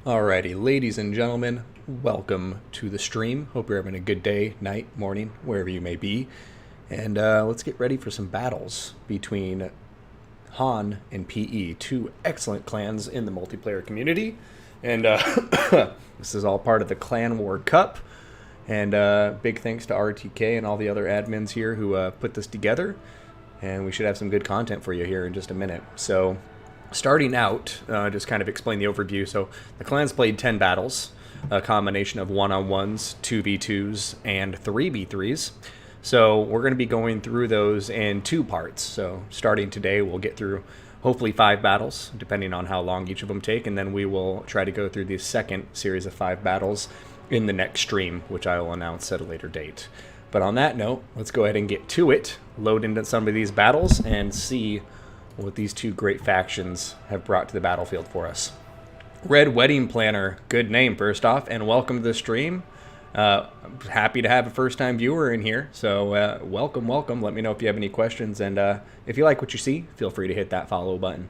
Alrighty, ladies and gentlemen, welcome to the stream. Hope you're having a good day, night, morning, wherever you may be. And let's get ready for some battles between Han and PE, two excellent clans in the multiplayer community. And this is all part of the Clan War Cup. And big thanks to RTK and all the other admins here who put this together. And we should have some good content for you here in just a minute. So, starting out, just kind of explain the overview. So the clans played 10 battles, a combination of 1-on-1s, 2v2s, and 3v3s. So we're going to be going through those in two parts. So starting today, we'll get through hopefully 5 battles, depending on how long each of them take, and then we will try to go through the second series of 5 battles in the next stream, which I will announce at a later date. But on that note, let's go ahead and get to it, load into some of these battles, and see what these two great factions have brought to the battlefield for us. Red Wedding Planner, good name first off, and welcome to the stream. I'm happy to have a first-time viewer in here, so welcome. Let me know if you have any questions, and if you like what you see, feel free to hit that follow button.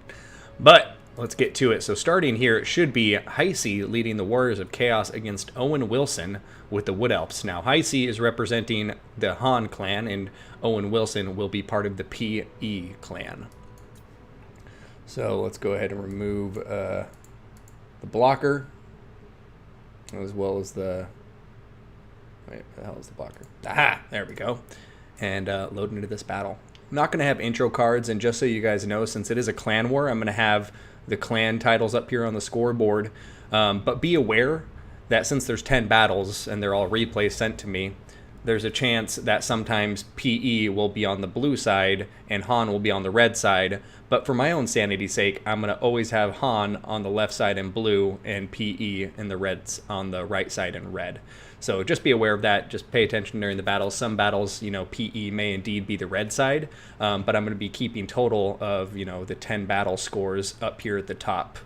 But let's get to it. So starting here, it should be Heisey leading the Warriors of Chaos against Owen Wilson with the Wood Alps. Now, Heisey is representing the Han clan, and Owen Wilson will be part of the PE clan. So let's go ahead and remove the blocker, as well as the... Wait, what the hell is the blocker? Aha! There we go. And load into this battle. I'm not going to have intro cards, and just so you guys know, since it is a clan war, I'm going to have the clan titles up here on the scoreboard. But be aware that since there's 10 battles, and they're all replays sent to me, there's a chance that sometimes PE will be on the blue side and Han will be on the red side. But for my own sanity's sake, I'm going to always have Han on the left side in blue and PE and the Reds on the right side in red. So just be aware of that. Just pay attention during the battles. Some battles, PE may indeed be the red side, but I'm going to be keeping total of, the 10 battle scores up here at the top,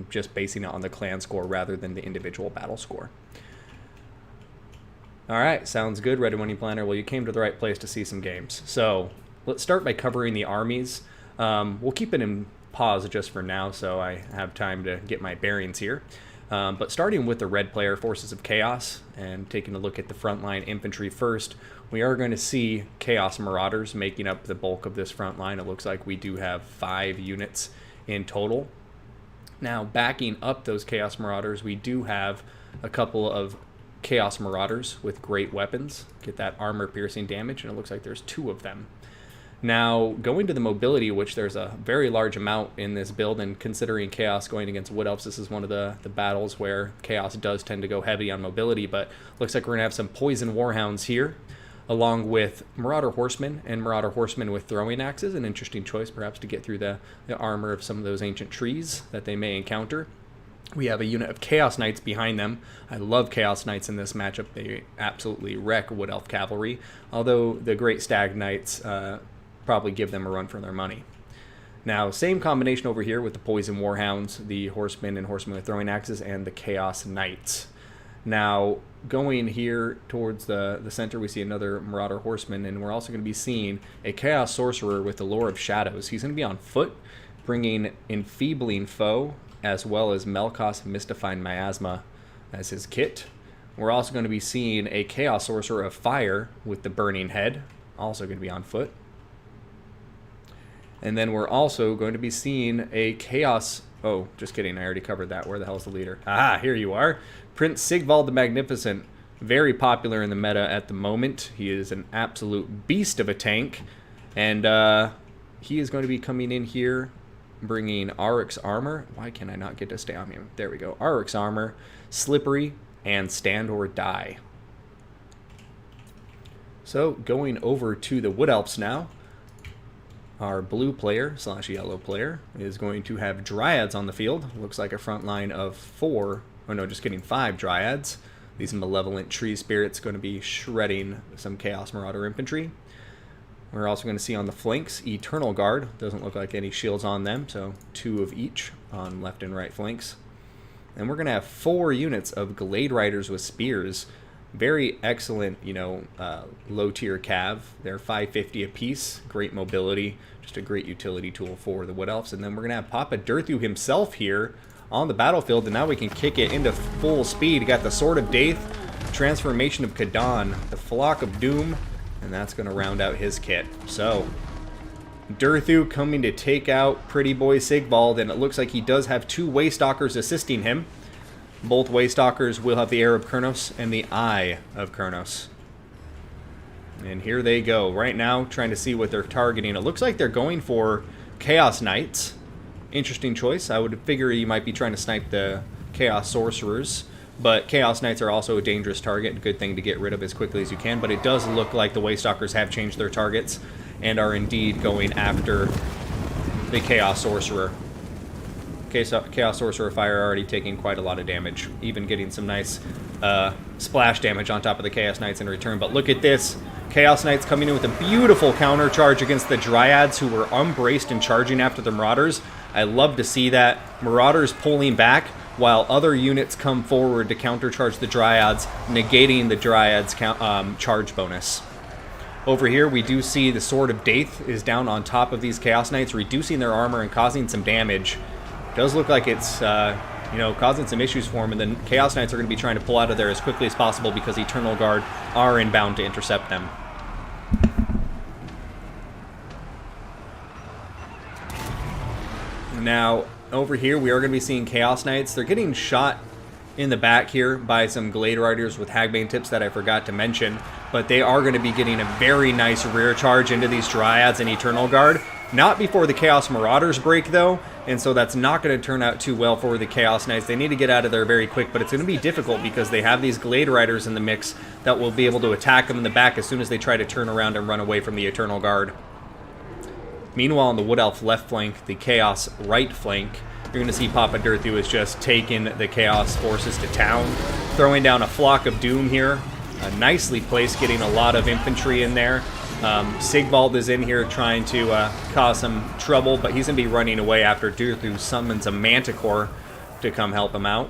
just basing it on the clan score rather than the individual battle score. All right, sounds good, Red Wedding Planner. Well, you came to the right place to see some games. So let's start by covering the armies. We'll keep it in pause just for now, so I have time to get my bearings here. But starting with the red player, Forces of Chaos, and taking a look at the Frontline Infantry first, we are going to see Chaos Marauders making up the bulk of this front line. It looks like we do have 5 units in total. Now, backing up those Chaos Marauders, we do have a couple of Chaos Marauders with great weapons. Get that armor-piercing damage, and it looks like there's 2 of them. Now, going to the mobility, which there's a very large amount in this build, and considering Chaos going against Wood Elves, this is one of the battles where Chaos does tend to go heavy on mobility, but looks like we're going to have some Poison Warhounds here, along with Marauder Horsemen and Marauder Horsemen with throwing axes, an interesting choice perhaps to get through the armor of some of those ancient trees that they may encounter. We have a unit of Chaos Knights behind them. I love Chaos Knights in this matchup. They absolutely wreck Wood Elf Cavalry, although the Great Stag Knights probably give them a run for their money. Now, same combination over here with the Poison Warhounds, the Horsemen and Horsemen with throwing axes, and the Chaos Knights. Now, going here towards the center, we see another Marauder Horseman, and we're also going to be seeing a Chaos Sorcerer with the Lore of Shadows. He's going to be on foot, bringing Enfeebling Foe, as well as Melkos Mystifying Miasma as his kit. We're also going to be seeing a Chaos Sorcerer of Fire with the Burning Head, also going to be on foot. And then we're also going to be seeing a Chaos... Oh, just kidding, I already covered that. Where the hell is the leader? Ah, here you are. Prince Sigvald the Magnificent, very popular in the meta at the moment. He is an absolute beast of a tank. And he is going to be coming in here bringing Arx Armor. Why can I not get to stay on me? There we go. Arx Armor, Slippery, and Stand or Die. So, going over to the Wood Alps now. Our blue player / yellow player is going to have Dryads on the field. Looks like a front line of 5 Dryads. These malevolent tree spirits going to be shredding some Chaos Marauder infantry. We're also going to see on the flanks Eternal Guard. Doesn't look like any shields on them, so 2 of each on left and right flanks. And we're going to have 4 units of Glade Riders with spears. Very excellent, low-tier cav. They're 550 apiece. Great mobility. Just a great utility tool for the Wood Elves. And then we're going to have Papa Durthu himself here on the battlefield, and now we can kick it into full speed. You got the Sword of Daith, Transformation of Kadan, the Flock of Doom, and that's going to round out his kit. So, Durthu coming to take out Pretty Boy Sigvald, and it looks like he does have 2 Waystalkers assisting him. Both Waystalkers will have the Air of Kurnos and the Eye of Kurnos. And here they go. Right now, trying to see what they're targeting. It looks like they're going for Chaos Knights. Interesting choice. I would figure you might be trying to snipe the Chaos Sorcerers. But Chaos Knights are also a dangerous target. Good thing to get rid of as quickly as you can. But it does look like the Waystalkers have changed their targets and are indeed going after the Chaos Sorcerer. Chaos Sorcerer Fire already taking quite a lot of damage, even getting some nice splash damage on top of the Chaos Knights in return. But look at this. Chaos Knights coming in with a beautiful counter charge against the Dryads, who were unbraced and charging after the Marauders. I love to see that. Marauders pulling back while other units come forward to countercharge the Dryads, negating the Dryads' charge bonus. Over here, we do see the Sword of Daith is down on top of these Chaos Knights, reducing their armor and causing some damage. Does look like it's, causing some issues for him, and then Chaos Knights are going to be trying to pull out of there as quickly as possible because Eternal Guard are inbound to intercept them. Now, over here, we are going to be seeing Chaos Knights. They're getting shot in the back here by some Glade Riders with Hagbane tips that I forgot to mention, but they are going to be getting a very nice rear charge into these Dryads and Eternal Guard. Not before the Chaos Marauders break, though, and so that's not going to turn out too well for the Chaos Knights. They need to get out of there very quick, but it's going to be difficult because they have these Glade Riders in the mix that will be able to attack them in the back as soon as they try to turn around and run away from the Eternal Guard. Meanwhile, on the Wood Elf left flank, the Chaos right flank, you're going to see Papa Durthu is just taking the Chaos forces to town, throwing down a Flock of Doom here. Nicely placed, getting a lot of infantry in there. Sigvald is in here trying to cause some trouble, but he's going to be running away after Durthu summons a Manticore to come help him out.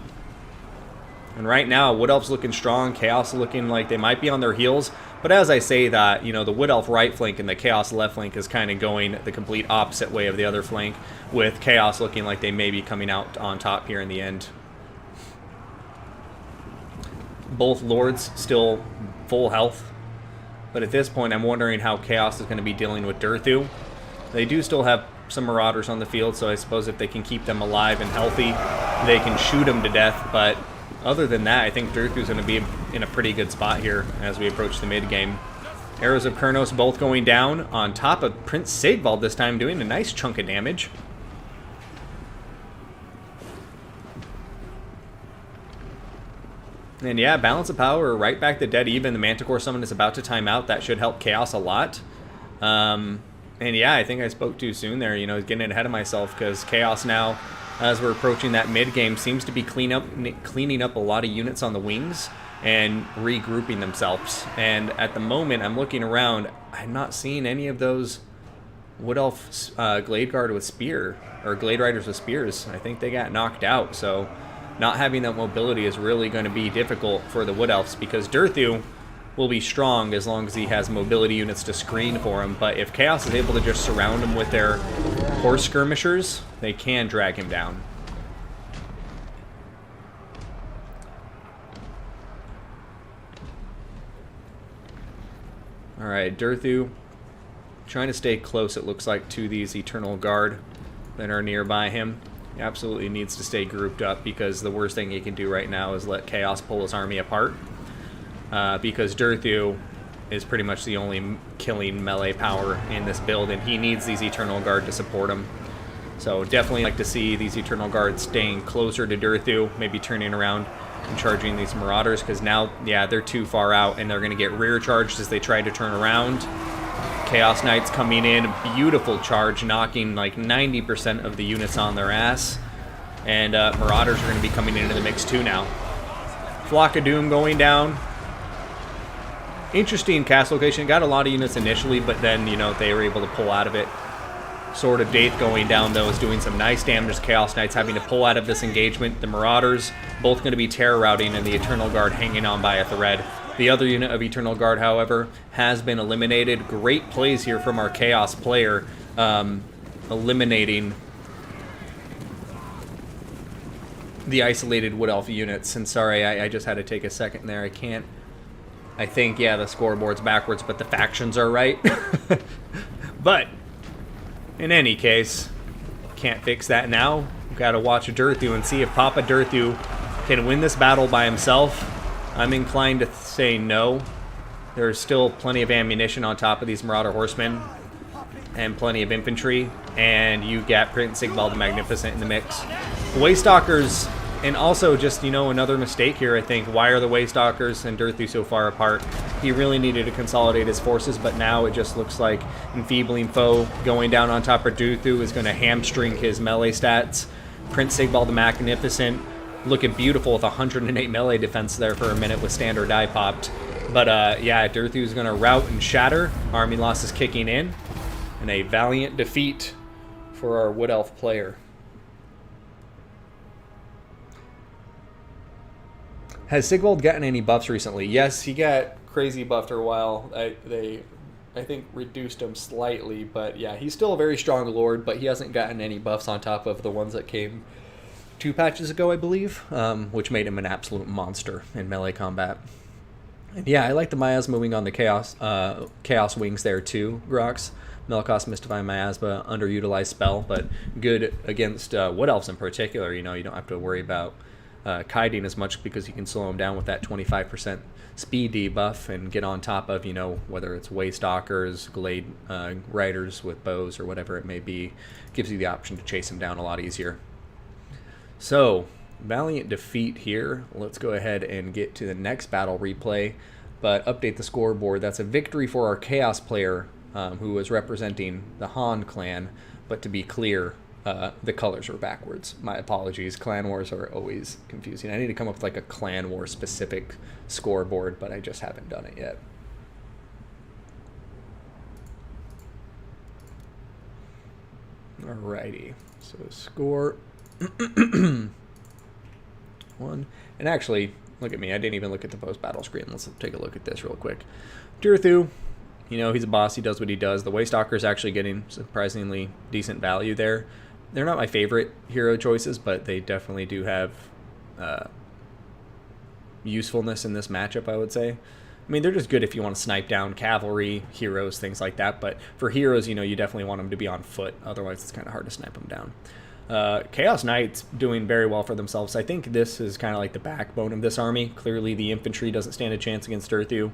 And right now, Wood Elf's looking strong, Chaos looking like they might be on their heels. But as I say that, the Wood Elf right flank and the Chaos left flank is kind of going the complete opposite way of the other flank, with Chaos looking like they may be coming out on top here in the end. Both Lords still full health. But at this point, I'm wondering how Chaos is going to be dealing with Durthu. They do still have some Marauders on the field, so I suppose if they can keep them alive and healthy, they can shoot them to death. But other than that, I think Durthu's going to be in a pretty good spot here as we approach the mid-game. Arrows of Kurnos both going down on top of Prince Sigvald this time, doing a nice chunk of damage. And yeah, Balance of Power, right back to dead even. The Manticore summon is about to time out. That should help Chaos a lot. And yeah, I think I spoke too soon there, getting ahead of myself, because Chaos now, as we're approaching that mid-game, seems to be cleaning up a lot of units on the wings and regrouping themselves. And at the moment, I'm looking around, I'm not seeing any of those Wood Elf Glade Guard with Spear, or Glade Riders with Spears. I think they got knocked out, so not having that mobility is really going to be difficult for the Wood Elves, because Durthu will be strong as long as he has mobility units to screen for him. But if Chaos is able to just surround him with their horse skirmishers, they can drag him down. Alright, Durthu trying to stay close, it looks like, to these Eternal Guard that are nearby him. He absolutely needs to stay grouped up, because the worst thing he can do right now is let Chaos pull his army apart. Because Durthu is pretty much the only killing melee power in this build, and he needs these Eternal Guard to support him. So definitely like to see these Eternal Guards staying closer to Durthu, maybe turning around and charging these Marauders, because now, yeah, they're too far out, and they're going to get rear charged as they try to turn around. Chaos Knights coming in, beautiful charge, knocking like 90% of the units on their ass. And Marauders are going to be coming into the mix too now. Flock of Doom going down. Interesting cast location. Got a lot of units initially, but then, they were able to pull out of it. Sword of Daith going down, though, is doing some nice damage. Chaos Knights having to pull out of this engagement. The Marauders both going to be terror routing, and the Eternal Guard hanging on by a thread. The other unit of Eternal Guard, however, has been eliminated. Great plays here from our Chaos player, eliminating the isolated Wood Elf units. And sorry, I just had to take a second there. I think, yeah, the scoreboard's backwards, but the factions are right. But, in any case, can't fix that now. Gotta watch Durthu and see if Papa Durthu can win this battle by himself. I'm inclined to say no. There's still plenty of ammunition on top of these Marauder Horsemen, and plenty of infantry, and you get Prince Sigvald the Magnificent in the mix. Waystalkers, and also just, you know, another mistake here, I think. Why are the Waystalkers and Durthu so far apart? He really needed to consolidate his forces, but now it just looks like Enfeebling Foe going down on top of Durthu is going to hamstring his melee stats. Prince Sigvald the Magnificent looking beautiful with 108 melee defense there for a minute with standard die popped. But yeah, Durthu's going to rout and shatter. Army losses kicking in. And a valiant defeat for our Wood Elf player. Has Sigvald gotten any buffs recently? Yes, he got crazy buffed for a while. They, I think, reduced him slightly. But yeah, he's still a very strong lord, but he hasn't gotten any buffs on top of the ones that came 2 patches ago, I believe, which made him an absolute monster in melee combat. And yeah, I like the miasma wing on the chaos wings there too, Grox. Melkos Mystifying Miasma, underutilized spell, but good against Wood Elves in particular. You know, you don't have to worry about kiting as much because you can slow them down with that 25% speed debuff and get on top of, you know, whether it's Waystalkers, Glade Riders with bows or whatever it may be. Gives you the option to chase them down a lot easier. So, valiant defeat here. Let's go ahead and get to the next battle replay, but update the scoreboard. That's a victory for our Chaos player, who was representing the Han clan, but to be clear, the colors were backwards. My apologies. Clan wars are always confusing. I need to come up with like a clan war specific scoreboard, but I just haven't done it yet. Alrighty, so score 1, and actually, look at me, I didn't even look at the post-battle screen. Let's take a look at this real quick. Durthu, you know, he's a boss, he does what he does. The Waystalker's actually getting surprisingly decent value there. They're not my favorite hero choices, but they definitely do have usefulness in this matchup, I would say. I mean, they're just good if you want to snipe down cavalry, heroes, things like that. But for heroes, you know, you definitely want them to be on foot. Otherwise, it's kind of hard to snipe them down. Chaos Knights doing very well for themselves. I think this is kind of like the backbone of this army. Clearly, the infantry doesn't stand a chance against Durthu.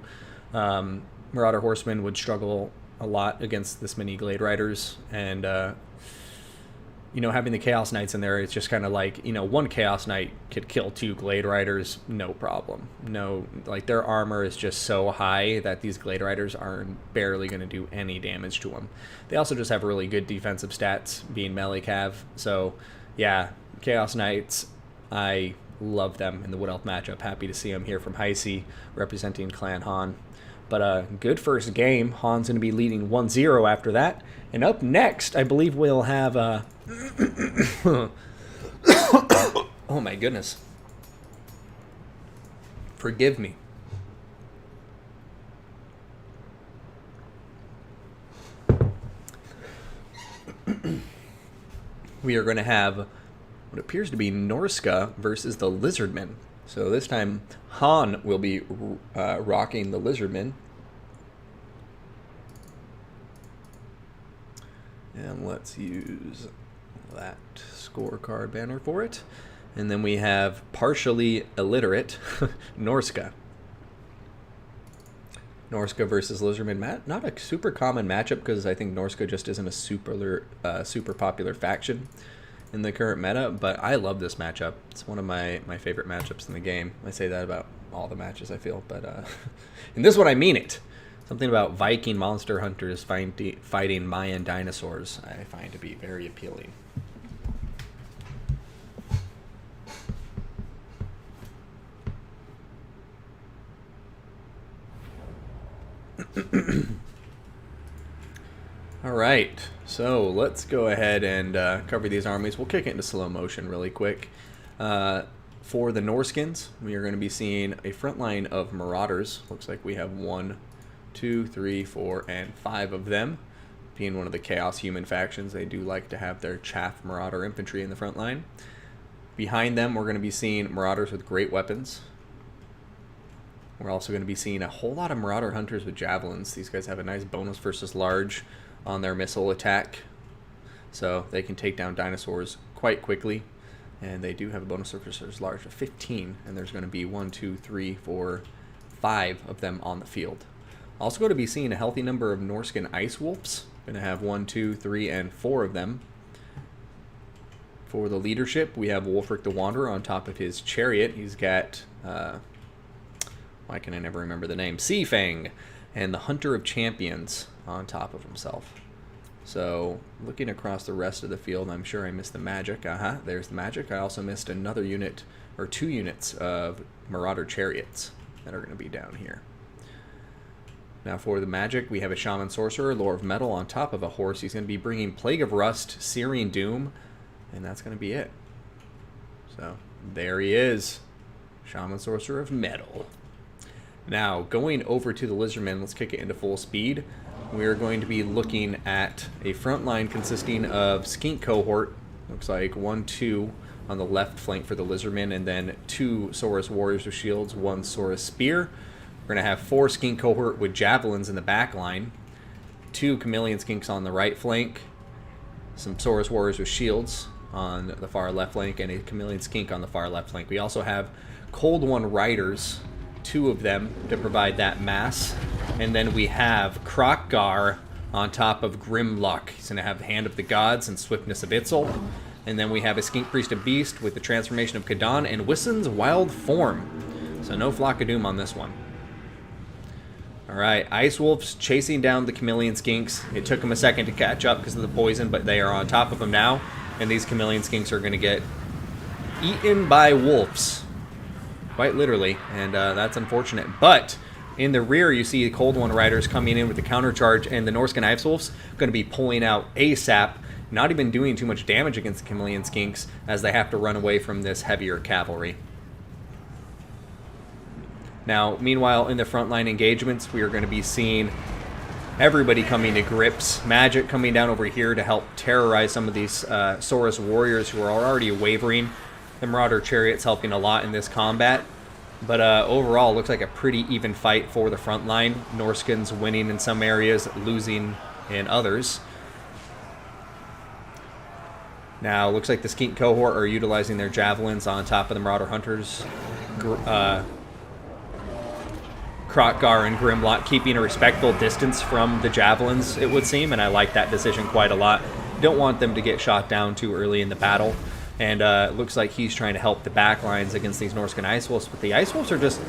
Marauder Horsemen would struggle a lot against this many Glade Riders. And, you know, having the Chaos Knights in there, it's just kind of like, you know, one Chaos Knight could kill 2 Glade Riders, no problem. No, like, their armor is just so high that these Glade Riders are barely going to do any damage to them. They also just have really good defensive stats, being melee cav. So, yeah, Chaos Knights, I love them in the Wood Elf matchup. Happy to see them here from Heisey, representing Clan Han. But good first game. Han's going to be leading 1-0 after that. And up next, I believe we'll have... oh my goodness. Forgive me. We are going to have what appears to be Norska versus the Lizardmen. So this time, Han will be rocking the Lizardmen. And let's use that scorecard banner for it. And then we have partially illiterate Norska. Norska versus Lizardmen. Not a super common matchup because I think Norska just isn't a super popular faction in the current meta, but I love this matchup. It's one of my favorite matchups in the game. I say that about all the matches, I feel, but in this one I mean it. Something about Viking monster hunters fighting Mayan dinosaurs I find to be very appealing. All right, so let's go ahead and cover these armies. We'll kick it into slow motion really quick. For the Norskins, we are going to be seeing a front line of Marauders. Looks like we have 1, 2, 3, 4, and 5 of them. Being one of the Chaos Human factions, they do like to have their chaff Marauder Infantry in the front line. Behind them, we're going to be seeing Marauders with great weapons. We're also going to be seeing a whole lot of Marauder Hunters with Javelins. These guys have a nice bonus versus large on their missile attack, so they can take down dinosaurs quite quickly. And they do have a bonus versus large of 15, and there's going to be 1, 2, 3, 4, 5 of them on the field. Also going to be seeing a healthy number of Norscan Ice Wolves. Going to have 1, 2, 3, and 4 of them. For the leadership, we have Wolfric the Wanderer on top of his chariot. He's got, why can I never remember the name? Seafang, and the Hunter of Champions on top of himself. So, looking across the rest of the field, I'm sure I missed the magic. There's the magic. I also missed another unit, or 2 units of Marauder Chariots that are going to be down here. Now for the magic, we have a Shaman Sorcerer, Lore of Metal on top of a horse. He's going to be bringing Plague of Rust, Searing Doom, and that's going to be it. So, there he is. Shaman Sorcerer of Metal. Now, going over to the Lizardmen, let's kick it into full speed. We're going to be looking at a front line consisting of Skink Cohort. Looks like 1, 2 on the left flank for the Lizardmen, and then 2 Saurus Warriors with shields, 1 Saurus Spear. We're going to have 4 Skink Cohort with Javelins in the back line, 2 Chameleon Skinks on the right flank, some Saurus Warriors with shields on the far left flank, and a Chameleon Skink on the far left flank. We also have Cold One Riders, 2 of them to provide that mass. And then we have Krokgar on top of Grimlock. He's going to have the Hand of the Gods and Swiftness of Itzel. And then we have a Skink Priest of Beast with the transformation of Kadan and Wissen's Wild Form. So no Flock of Doom on this one. Alright, Ice Wolves chasing down the Chameleon Skinks. It took them a second to catch up because of the poison, but they are on top of them now. And these Chameleon Skinks are going to get eaten by wolves. Quite literally, and that's unfortunate. But in the rear, you see the Cold One Riders coming in with the countercharge, and the Norscan Ice Wolves going to be pulling out ASAP, not even doing too much damage against the Chameleon Skinks, as they have to run away from this heavier cavalry. Now, meanwhile, in the frontline engagements, we are going to be seeing everybody coming to grips. Magic coming down over here to help terrorize some of these Saurus Warriors who are already wavering. The Marauder Chariots helping a lot in this combat. But overall, it looks like a pretty even fight for the front line. Norscans winning in some areas, losing in others. Now, it looks like the Skink Cohort are utilizing their Javelins on top of the Marauder Hunters. Krokgar and Grimlock keeping a respectful distance from the Javelins, it would seem, and I like that decision quite a lot. Don't want them to get shot down too early in the battle. And it looks like he's trying to help the back lines against these Norscan Ice Wolves. But the Ice Wolves are just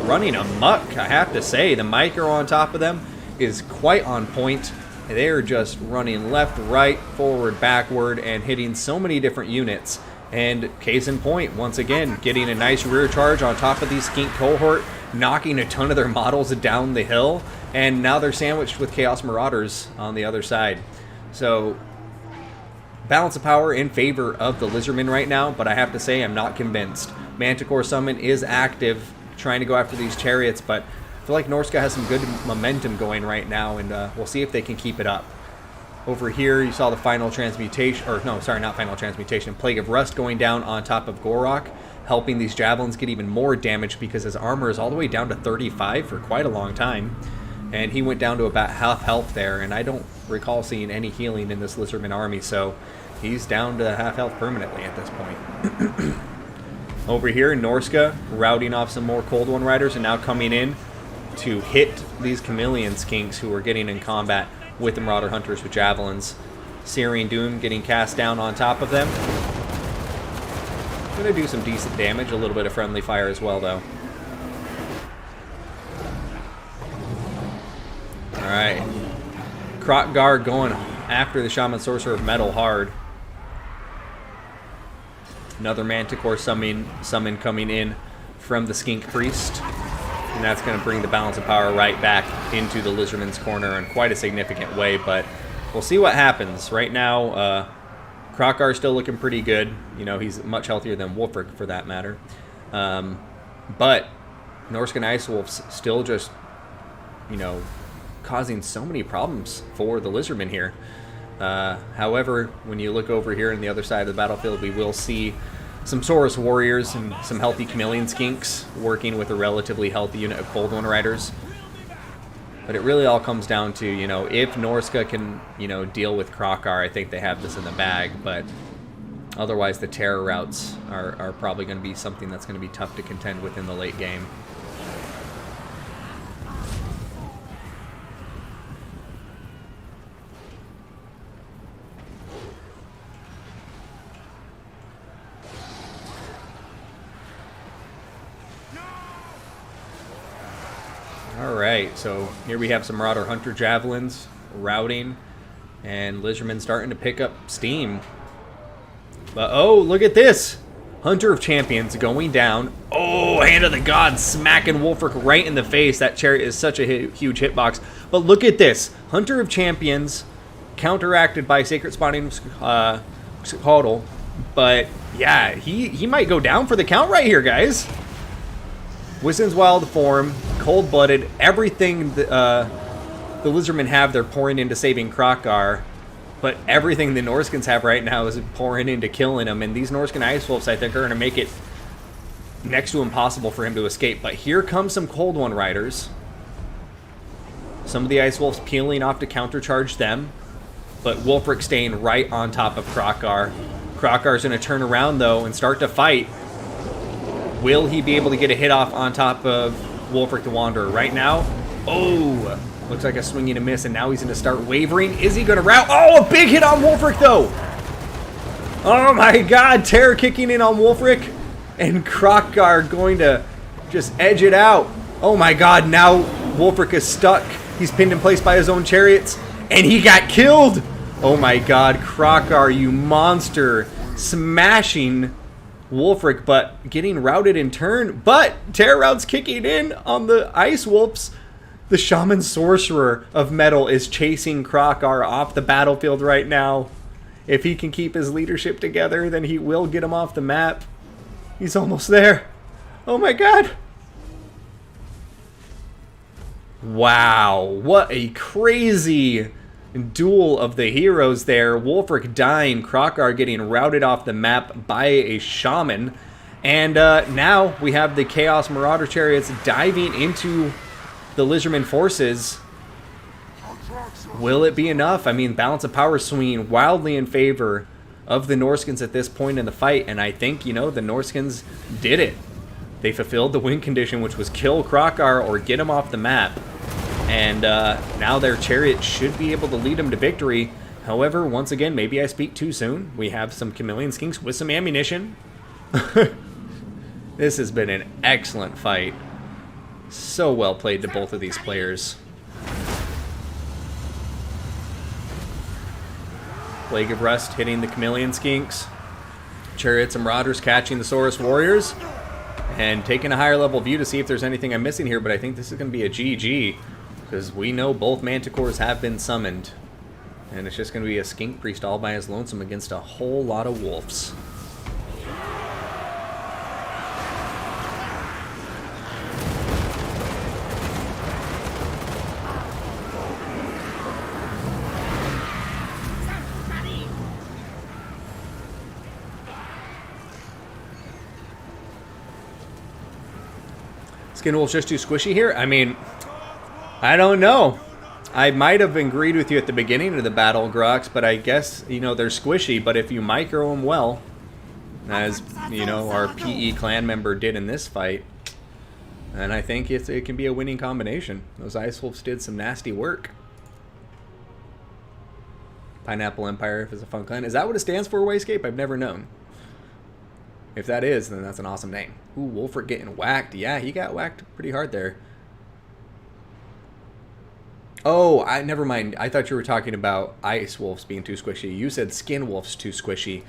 running amok, I have to say. The micro on top of them is quite on point. They're just running left, right, forward, backward, and hitting so many different units. And case in point, once again, getting a nice rear charge on top of these Skink Cohort, knocking a ton of their models down the hill. And now they're sandwiched with Chaos Marauders on the other side. So balance of power in favor of the Lizardmen right now, but I have to say I'm not convinced. Manticore Summon is active, trying to go after these chariots, but I feel like Norska has some good momentum going right now, and we'll see if they can keep it up. Over here, you saw the final transmutation, or no, sorry, not final transmutation, Plague of Rust going down on top of Gorok, helping these Javelins get even more damage because his armor is all the way down to 35 for quite a long time. And he went down to about half health there, and I don't recall seeing any healing in this Lizardman army, so he's down to half health permanently at this point. Over here, Norska routing off some more Cold One Riders and now coming in to hit these Chameleon Skinks who are getting in combat with the Marauder Hunters with Javelins. Searing Doom getting cast down on top of them. Going to do some decent damage, a little bit of friendly fire as well, though. Alright. Krokgar going after the Shaman Sorcerer of Metal hard. Another Manticore summon coming in from the Skink Priest. And that's going to bring the balance of power right back into the Lizardman's corner in quite a significant way. But we'll see what happens. Right now, Krokgar's still looking pretty good. You know, he's much healthier than Wolfric for that matter. But Norscan Ice Wolves still just, you know, causing so many problems for the Lizardmen here. However, when you look over here on the other side of the battlefield, we will see some Saurus Warriors and some healthy Chameleon Skinks working with a relatively healthy unit of Cold One Riders. But it really all comes down to, you know, if Norska can, you know, deal with Krokar, I think they have this in the bag. But otherwise, the terror routes are probably going to be something that's going to be tough to contend with in the late game. Alright, so here we have some Marauder Hunter Javelins routing, and Lizardmen starting to pick up steam. But oh, look at this! Hunter of Champions going down. Oh, Hand of the Gods smacking Wolfric right in the face. That chariot is such a huge hitbox. But look at this. Hunter of Champions counteracted by Sacred Spawning Caudal. But yeah, he might go down for the count right here, guys. Wisdom's Wild Form, Cold-Blooded, everything the Lizardmen have, they're pouring into saving Krokar. But everything the Norskins have right now is pouring into killing him. And these Norskin Ice Wolves, I think, are going to make it next to impossible for him to escape. But here come some Cold One Riders. Some of the Ice Wolves peeling off to countercharge them. But Wolfric staying right on top of Krokar. Krokar's going to turn around, though, and start to fight. Will he be able to get a hit off on top of Wolfric the Wanderer? Right now, oh, looks like a swing and a miss, and now he's going to start wavering. Is he going to rout? Oh, a big hit on Wolfric, though. Oh, my God. Terror kicking in on Wolfric, and Krokar going to just edge it out. Oh, my God. Now Wolfric is stuck. He's pinned in place by his own chariots, and he got killed. Oh, my God. Krokar, you monster. Smashing Wolfric, but getting routed in turn. But Terror Rout's kicking in on the Ice Wolves. The Shaman Sorcerer of Metal is chasing Krokar off the battlefield right now. If he can keep his leadership together, then he will get him off the map. He's almost there. Oh my God. Wow, what a crazy duel of the heroes there. Wolfric dying, Krokar getting routed off the map by a shaman. And now we have the Chaos Marauder Chariots diving into the Lizardmen forces. Will it be enough? I mean, balance of power swinging wildly in favor of the Norskins at this point in the fight. And I think, you know, the Norskins did it. They fulfilled the win condition, which was kill Krokar or get him off the map. And now their chariot should be able to lead them to victory. However, once again, maybe I speak too soon. We have some Chameleon Skinks with some ammunition. This has been an excellent fight. So well played to both of these players. Plague of Rust hitting the Chameleon Skinks. Chariots and Marauders catching the Saurus Warriors. And taking a higher level view to see if there's anything I'm missing here, but I think this is going to be a GG. Because we know both Manticores have been summoned. And it's just going to be a Skink Priest all by his lonesome against a whole lot of wolves. Skin Wolf's just too squishy here? I mean, I don't know. I might have agreed with you at the beginning of the battle, Grox, but I guess, you know, they're squishy, but if you micro them well, as, you know, our PE clan member did in this fight, then I think it can be a winning combination. Those Ice Wolves did some nasty work. Pineapple Empire is a fun clan. Is that what it stands for, Wayscape? I've never known. If that is, then that's an awesome name. Ooh, Wolfric getting whacked. Yeah, he got whacked pretty hard there. Oh, never mind. I thought you were talking about Ice Wolves being too squishy. You said Skin Wolves too squishy.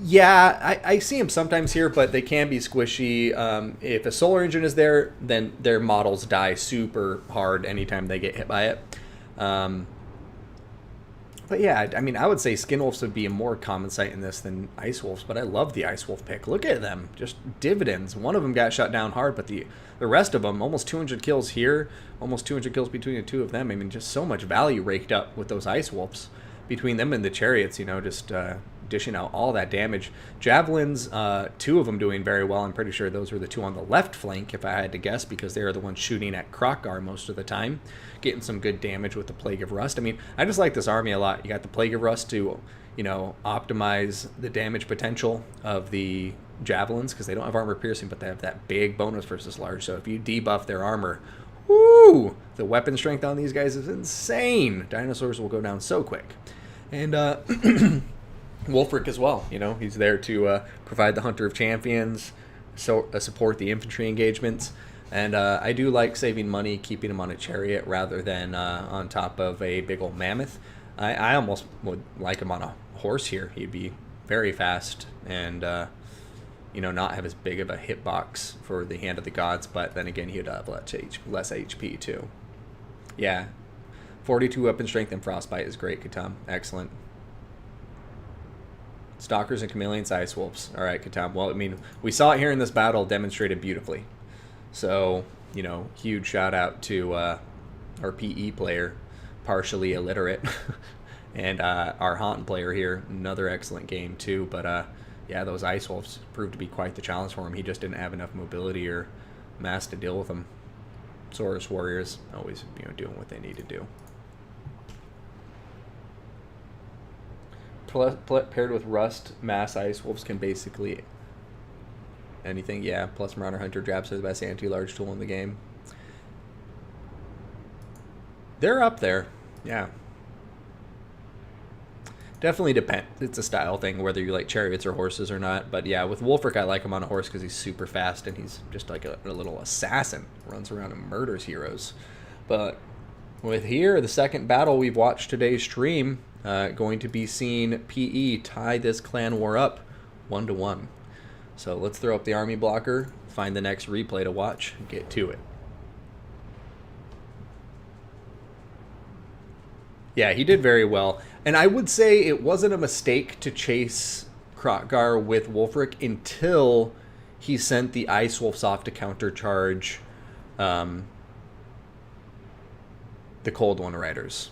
Yeah, I see them sometimes here, but they can be squishy. If a Solar Engine is there, then their models die super hard anytime they get hit by it. But yeah, I mean, I would say Skin Wolves would be a more common sight in this than Ice Wolves, but I love the Ice Wolf pick. Look at them, just dividends. One of them got shut down hard, but the rest of them, almost 200 kills here, almost 200 kills between the two of them. I mean, just so much value raked up with those Ice Wolves. Between them and the Chariots, you know, just dishing out all that damage. Javelins, 2 of them doing very well. I'm pretty sure those were the 2 on the left flank, if I had to guess, because they are the ones shooting at Krokgar most of the time, getting some good damage with the Plague of Rust. I mean, I just like this army a lot. You got the Plague of Rust to, you know, optimize the damage potential of the Javelins, because they don't have armor piercing, but they have that big bonus versus large. So if you debuff their armor, woo, the weapon strength on these guys is insane. Dinosaurs will go down so quick. And Wolfric as well, you know, he's there to provide the Hunter of Champions, so support the infantry engagements. And I do like saving money, keeping him on a chariot rather than on top of a big old mammoth. I almost would like him on a horse here. He'd be very fast and, you know, not have as big of a hitbox for the Hand of the Gods, but then again, he'd have less HP too. Yeah. 42 weapon strength and frostbite is great, Katam. Excellent. Stalkers and chameleons, ice wolves. All right, Katam. Well, I mean, we saw it here in this battle demonstrated beautifully. So, you know, huge shout out to our PE player, partially illiterate, and our Haunton player here. Another excellent game too. But yeah, those ice wolves proved to be quite the challenge for him. He just didn't have enough mobility or mass to deal with them. Saurus warriors always, you know, doing what they need to do. Paired with Rust, mass ice wolves can basically anything. Yeah, plus Marauder Hunter Jabs are the best anti-large tool in the game. They're up there. Yeah. Definitely depends. It's a style thing, whether you like chariots or horses or not. But yeah, with Wolfric, I like him on a horse because he's super fast and he's just like a little assassin. Runs around and murders heroes. But with here, the second battle we've watched today's stream, going to be seeing PE tie this clan war up 1-1. So let's throw up the army blocker, find the next replay to watch, and get to it. Yeah, he did very well. And I would say it wasn't a mistake to chase Krokgar with Wolfric until he sent the Ice Wolves off to countercharge the Cold One Riders.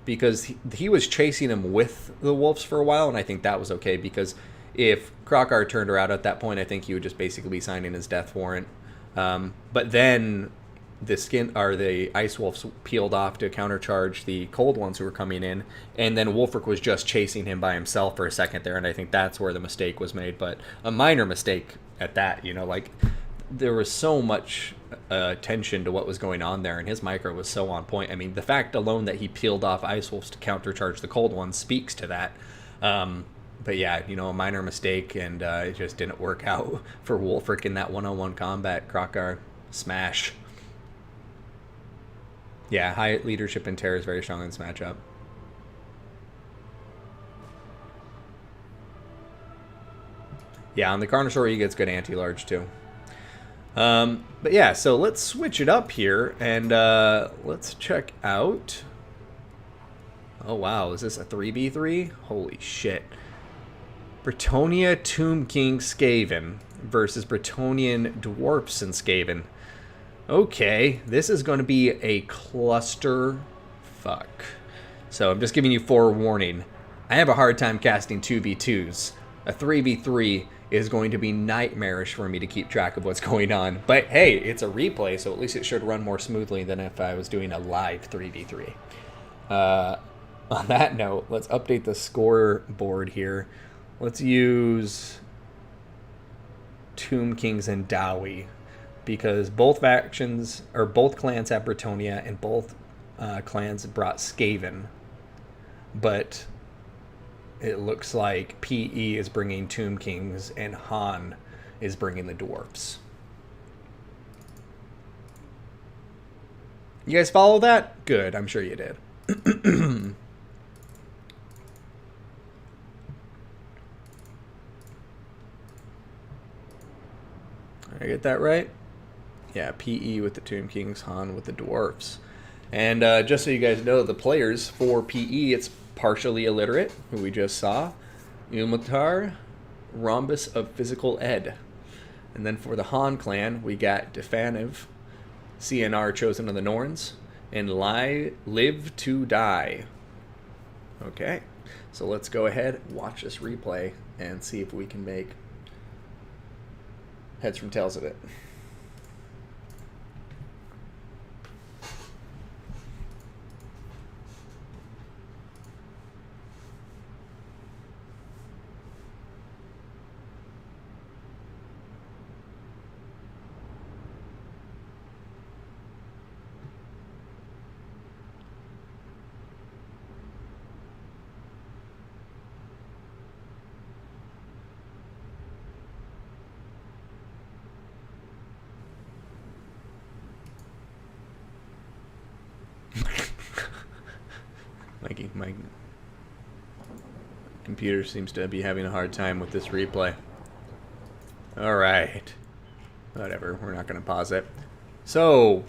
Because he was chasing him with the Wolves for a while, and I think that was okay, because if Krokgar turned around at that point, I think he would just basically be signing his death warrant. But then the Ice Wolves peeled off to countercharge the Cold Ones who were coming in, and then Wolfric was just chasing him by himself for a second there, and I think that's where the mistake was made, but a minor mistake at that, you know, like, there was so much attention to what was going on there, and his micro was so on point. I mean, the fact alone that he peeled off Ice Wolves to countercharge the Cold Ones speaks to that. But yeah, you know, a minor mistake, and it just didn't work out for Wolfric in that one-on-one combat. Krokgar, smash. Yeah, high leadership and terror is very strong in this matchup. Yeah, on the Carnosaur, he gets good anti-large too. But yeah, so let's switch it up here, and let's check out... Oh wow, is this a 3v3? Holy shit. Bretonia Tomb King Skaven versus Bretonian Dwarfs and Skaven. Okay, this is going to be a cluster fuck. So I'm just giving you forewarning. I have a hard time casting 2v2s. A 3v3 is going to be nightmarish for me to keep track of what's going on. But hey, it's a replay, so at least it should run more smoothly than if I was doing a live 3v3. On that note, let's update the scoreboard here. Let's use Tomb Kings and Dowie, because both factions, or both clans have Bretonia, and both clans brought Skaven. But it looks like PE is bringing Tomb Kings, and Han is bringing the Dwarfs. You guys follow that? Good, I'm sure you did. Did I get that right? Yeah, PE with the Tomb Kings, Han with the Dwarfs. And just so you guys know, the players for PE, it's partially illiterate, who we just saw. Umatar, Rhombus of Physical Ed. And then for the Han clan, we got Defaniv, CNR Chosen of the Norns, and Live to Die. Okay. So let's go ahead, watch this replay, and see if we can make heads from tails of it. My computer seems to be having a hard time with this replay. Alright. Whatever, we're not going to pause it. So,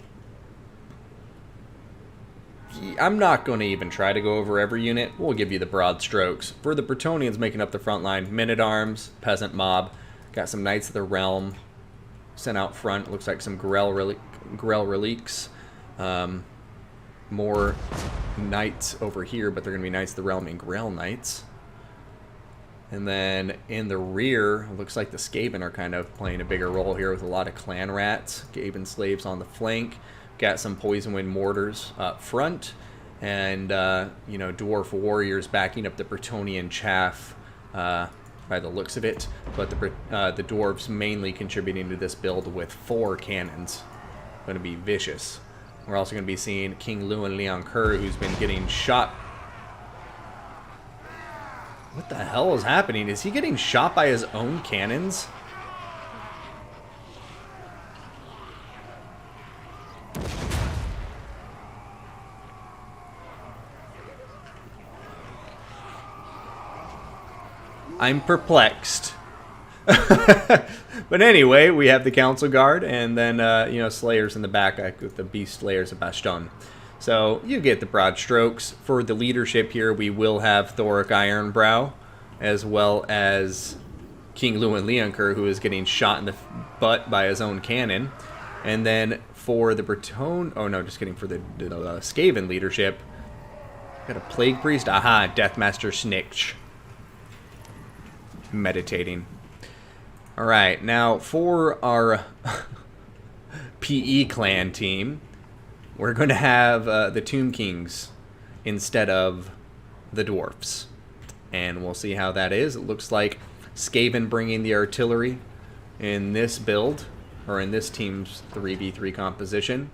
I'm not going to even try to go over every unit. We'll give you the broad strokes. For the Bretonnians making up the front line, Men-at-Arms, Peasant Mob, got some Knights of the Realm sent out front. Looks like some Grell Reliques. More Knights over here, but they're going to be Knights of the Realm and Grell Knights. And then in the rear, it looks like the Skaven are kind of playing a bigger role here with a lot of Clan Rats, Skaven Slaves on the flank. Got some Poison Wind Mortars up front, and you know, Dwarf Warriors backing up the Bretonnian chaff by the looks of it. But the Dwarves mainly contributing to this build with 4 cannons. Going to be vicious. We're also going to be seeing King Lewin Leon Kerr, who's been getting shot. What the hell is happening? Is he getting shot by his own cannons? I'm perplexed. But anyway, we have the Council Guard, and then, you know, Slayers in the back with the Beast Slayers of Bastion. So, you get the broad strokes. For the leadership here, we will have Thoric Ironbrow, as well as King Lewin Leonker, who is getting shot in the butt by his own cannon. And then for the Breton... Oh, no, just kidding. For the Skaven leadership, got a Plague Priest. Aha, Deathmaster Snitch. Meditating. Alright, now for our PE clan team, we're going to have the Tomb Kings instead of the Dwarfs. And we'll see how that is. It looks like Skaven bringing the artillery in this build, or in this team's 3v3 composition.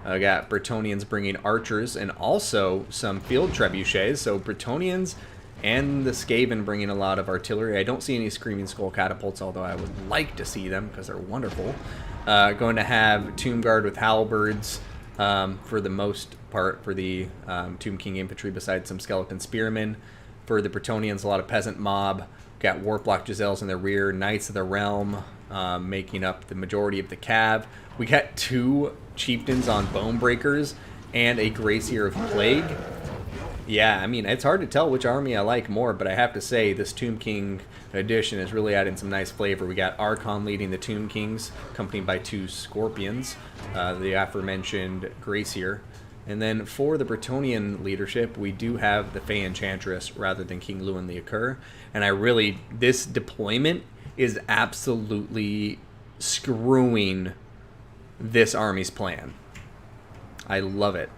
Got Bretonnians bringing archers and also some field trebuchets. So Bretonnians and the Skaven bringing a lot of artillery. I don't see any Screaming Skull catapults, although I would like to see them because they're wonderful. Going to have Tomb Guard with halberds for the most part for the Tomb King infantry, besides some skeleton spearmen. For the Bretonnians, a lot of peasant mob. Got Warplock Giselles in the rear, Knights of the Realm making up the majority of the cav. We got 2 chieftains on Bone Breakers and a Gracier of Plague. Yeah, I mean, it's hard to tell which army I like more, but I have to say this Tomb King edition is really adding some nice flavor. We got Archon leading the Tomb Kings, accompanied by 2 Scorpions, the aforementioned Gracier. And then for the Bretonnian leadership, we do have the Fey Enchantress rather than King Lewin the Acur. And this deployment is absolutely screwing this army's plan. I love it.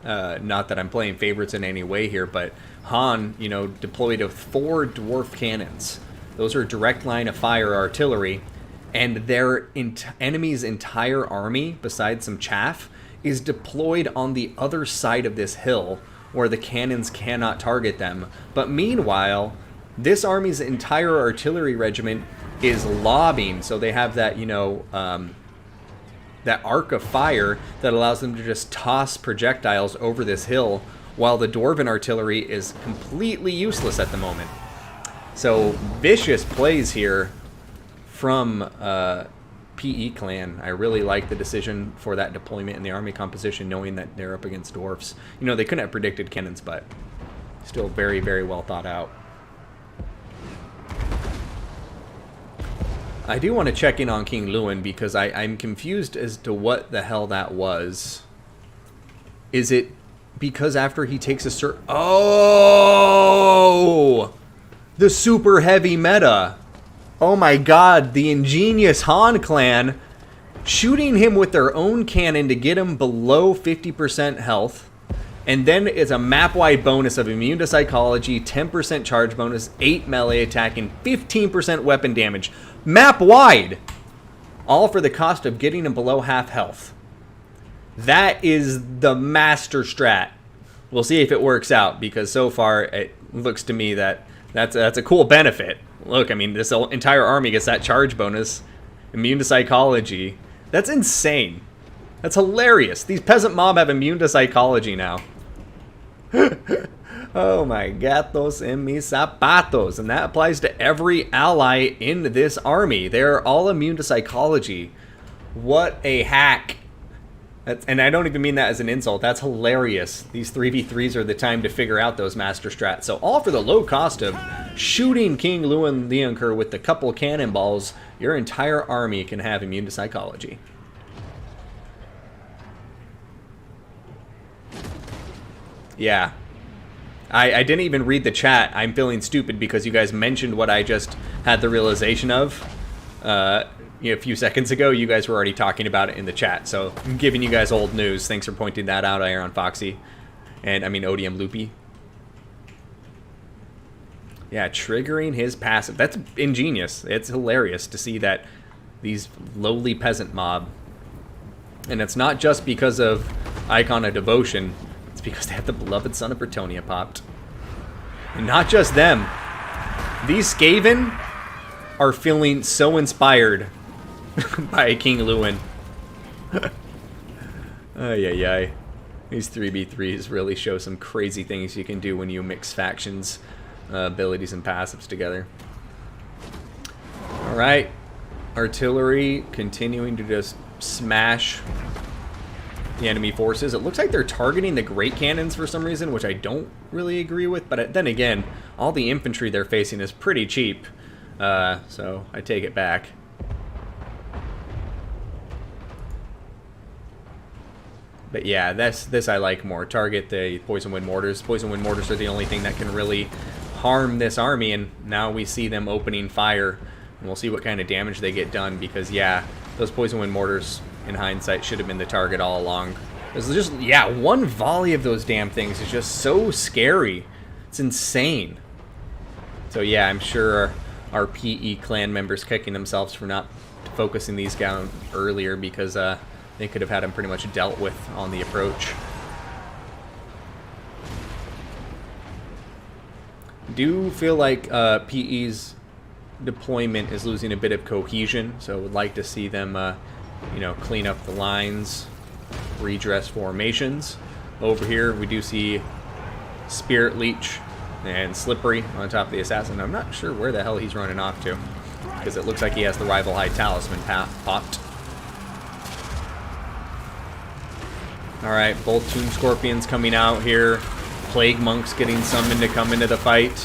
Not that I'm playing favorites in any way here, but Han, you know, deployed with 4 dwarf cannons. Those are direct line of fire artillery, and their enemy's entire army, besides some chaff, is deployed on the other side of this hill, where the cannons cannot target them. But meanwhile, this army's entire artillery regiment is lobbing, so they have that, you know, that arc of fire that allows them to just toss projectiles over this hill, while the Dwarven artillery is completely useless at the moment. So, vicious plays here from PE clan. I really like the decision for that deployment in the army composition, knowing that they're up against dwarfs. You know, they couldn't have predicted cannons, but still very, very well thought out. I do want to check in on King Lewin because I'm confused as to what the hell that was. Is it because after he takes a Oh! The super heavy meta. Oh my god, the ingenious Han clan shooting him with their own cannon to get him below 50% health. And then it's a map-wide bonus of immune to psychology, 10% charge bonus, 8 melee attack, and 15% weapon damage. Map-wide! All for the cost of getting him below half health. That is the master strat. We'll see if it works out, because so far it looks to me that that's a cool benefit. Look, I mean, this entire army gets that charge bonus, immune to psychology. That's insane. That's hilarious. These peasant mob have immune to psychology now. Oh my gatos en mis zapatos. And that applies to every ally in this army. They're all immune to psychology. What a hack. And I don't even mean that as an insult. That's hilarious. These 3v3s are the time to figure out those master strats. So all for the low cost of shooting King Luan Leonkur with the couple cannonballs, your entire army can have immune to psychology. Yeah. I didn't even read the chat. I'm feeling stupid because you guys mentioned what I just had the realization of. A few seconds ago, you guys were already talking about it in the chat. So I'm giving you guys old news. Thanks for pointing that out, Iron Foxy. And, I mean, Odium Loopy. Yeah, triggering his passive. That's ingenious. It's hilarious to see that these lowly peasant mob. And it's not just because of Icon of Devotion. It's because they have the beloved son of Bretonnia popped. And not just them. These Skaven are feeling so inspired by King Luan. Ay, ay, ay. These 3v3s really show some crazy things you can do when you mix factions, abilities, and passives together. Alright. Artillery continuing to just smash the enemy forces. It looks like they're targeting the great cannons for some reason, which I don't really agree with. But then again, all the infantry they're facing is pretty cheap. So I take it back. But yeah, this I like more. Target the Poison Wind Mortars. Poison Wind Mortars are the only thing that can really harm this army, and now we see them opening fire. And we'll see what kind of damage they get done, because yeah, those Poison Wind Mortars, in hindsight, should have been the target all along. There's just, yeah, one volley of those damn things is just so scary. It's insane. So yeah, I'm sure our PE clan members kicking themselves for not focusing these down earlier, because they could have had them pretty much dealt with on the approach. Do feel like PE's deployment is losing a bit of cohesion, so would like to see them clean up the lines, redress formations. Over here we do see Spirit Leech and Slippery on top of the Assassin. I'm not sure where the hell he's running off to, because it looks like he has the Rival High Talisman popped. Alright, both Tomb Scorpions coming out here. Plague Monks getting summoned to come into the fight.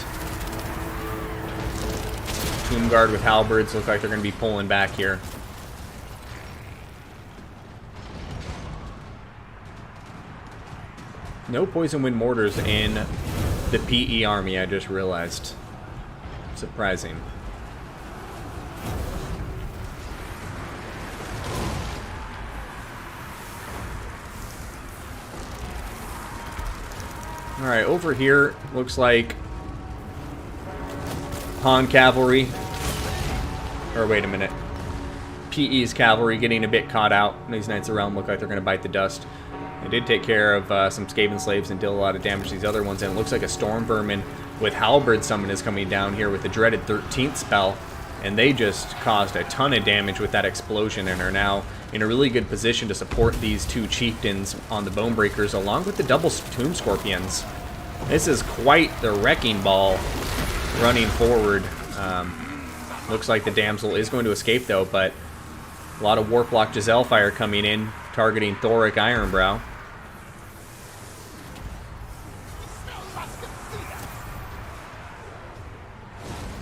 Tomb Guard with Halberds look like they're going to be pulling back here. No Poison Wind Mortars in the PE army, I just realized. Surprising. Alright, over here, looks like Han Cavalry. Or wait a minute. PE's Cavalry getting a bit caught out. These Knights of the Realm look like they're going to bite the dust. They did take care of some Skaven Slaves and deal a lot of damage to these other ones. And it looks like a Storm Vermin with Halberd Summon is coming down here with the dreaded 13th spell. And they just caused a ton of damage with that explosion and are now in a really good position to support these two Chieftains on the Bonebreakers along with the double Tomb Scorpions. This is quite the wrecking ball running forward. Looks like the Damsel is going to escape though, but a lot of Warplock Giselle fire coming in, targeting Thoric Ironbrow.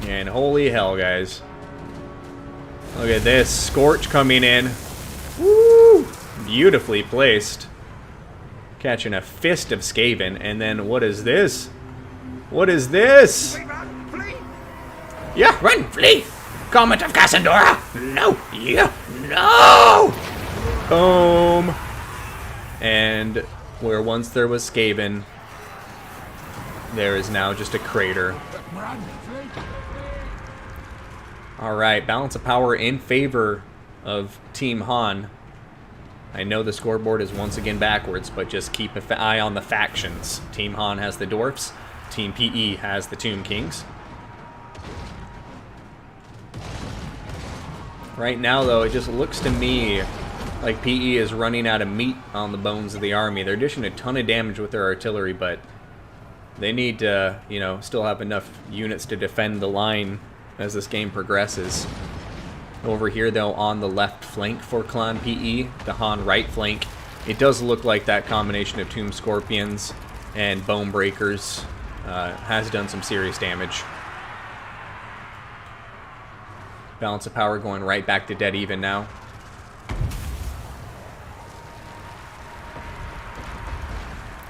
And holy hell, guys. Look at this. Scorch coming in. Woo! Beautifully placed. catching a fist of Skaven. And then what is this? What is this? Yeah, run, flee! Comet of Cassandora! No! Yeah! No! Boom! And where once there was Skaven, there is now just a crater. Alright, balance of power in favor of Team Han. I know the scoreboard is once again backwards, but just keep an eye on the factions. Team Han has the Dwarfs. Team PE has the Tomb Kings. Right now, though, it just looks to me like PE is running out of meat on the bones of the army. They're dishing a ton of damage with their artillery, but they need to, you know, still have enough units to defend the line as this game progresses. Over here, though, on the left flank for Clan PE, the Han right flank, it does look like that combination of Tomb Scorpions and Bone Breakers has done some serious damage. Balance of power going right back to dead even now.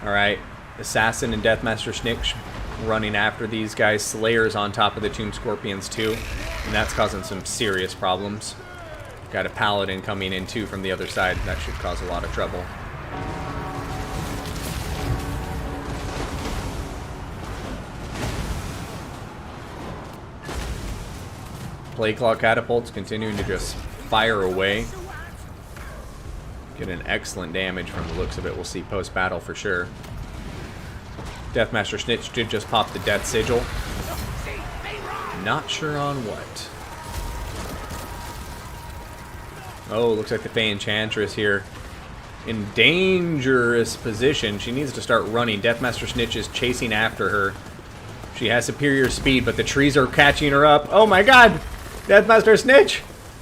Alright, Assassin and Deathmaster Snitch running after these guys. Slayers on top of the Tomb Scorpions too, and that's causing some serious problems. Got a Paladin coming in too from the other side. That should cause a lot of trouble. Plague Claw catapults continuing to just fire away. Get an excellent damage from the looks of it. We'll see post-battle for sure. Deathmaster Snitch did just pop the Death Sigil. Not sure on what. Oh, looks like the Fey Enchantress here in dangerous position. She needs to start running. Deathmaster Snitch is chasing after her. She has superior speed, but the trees are catching her up. Oh my god! Deathmaster Snitch!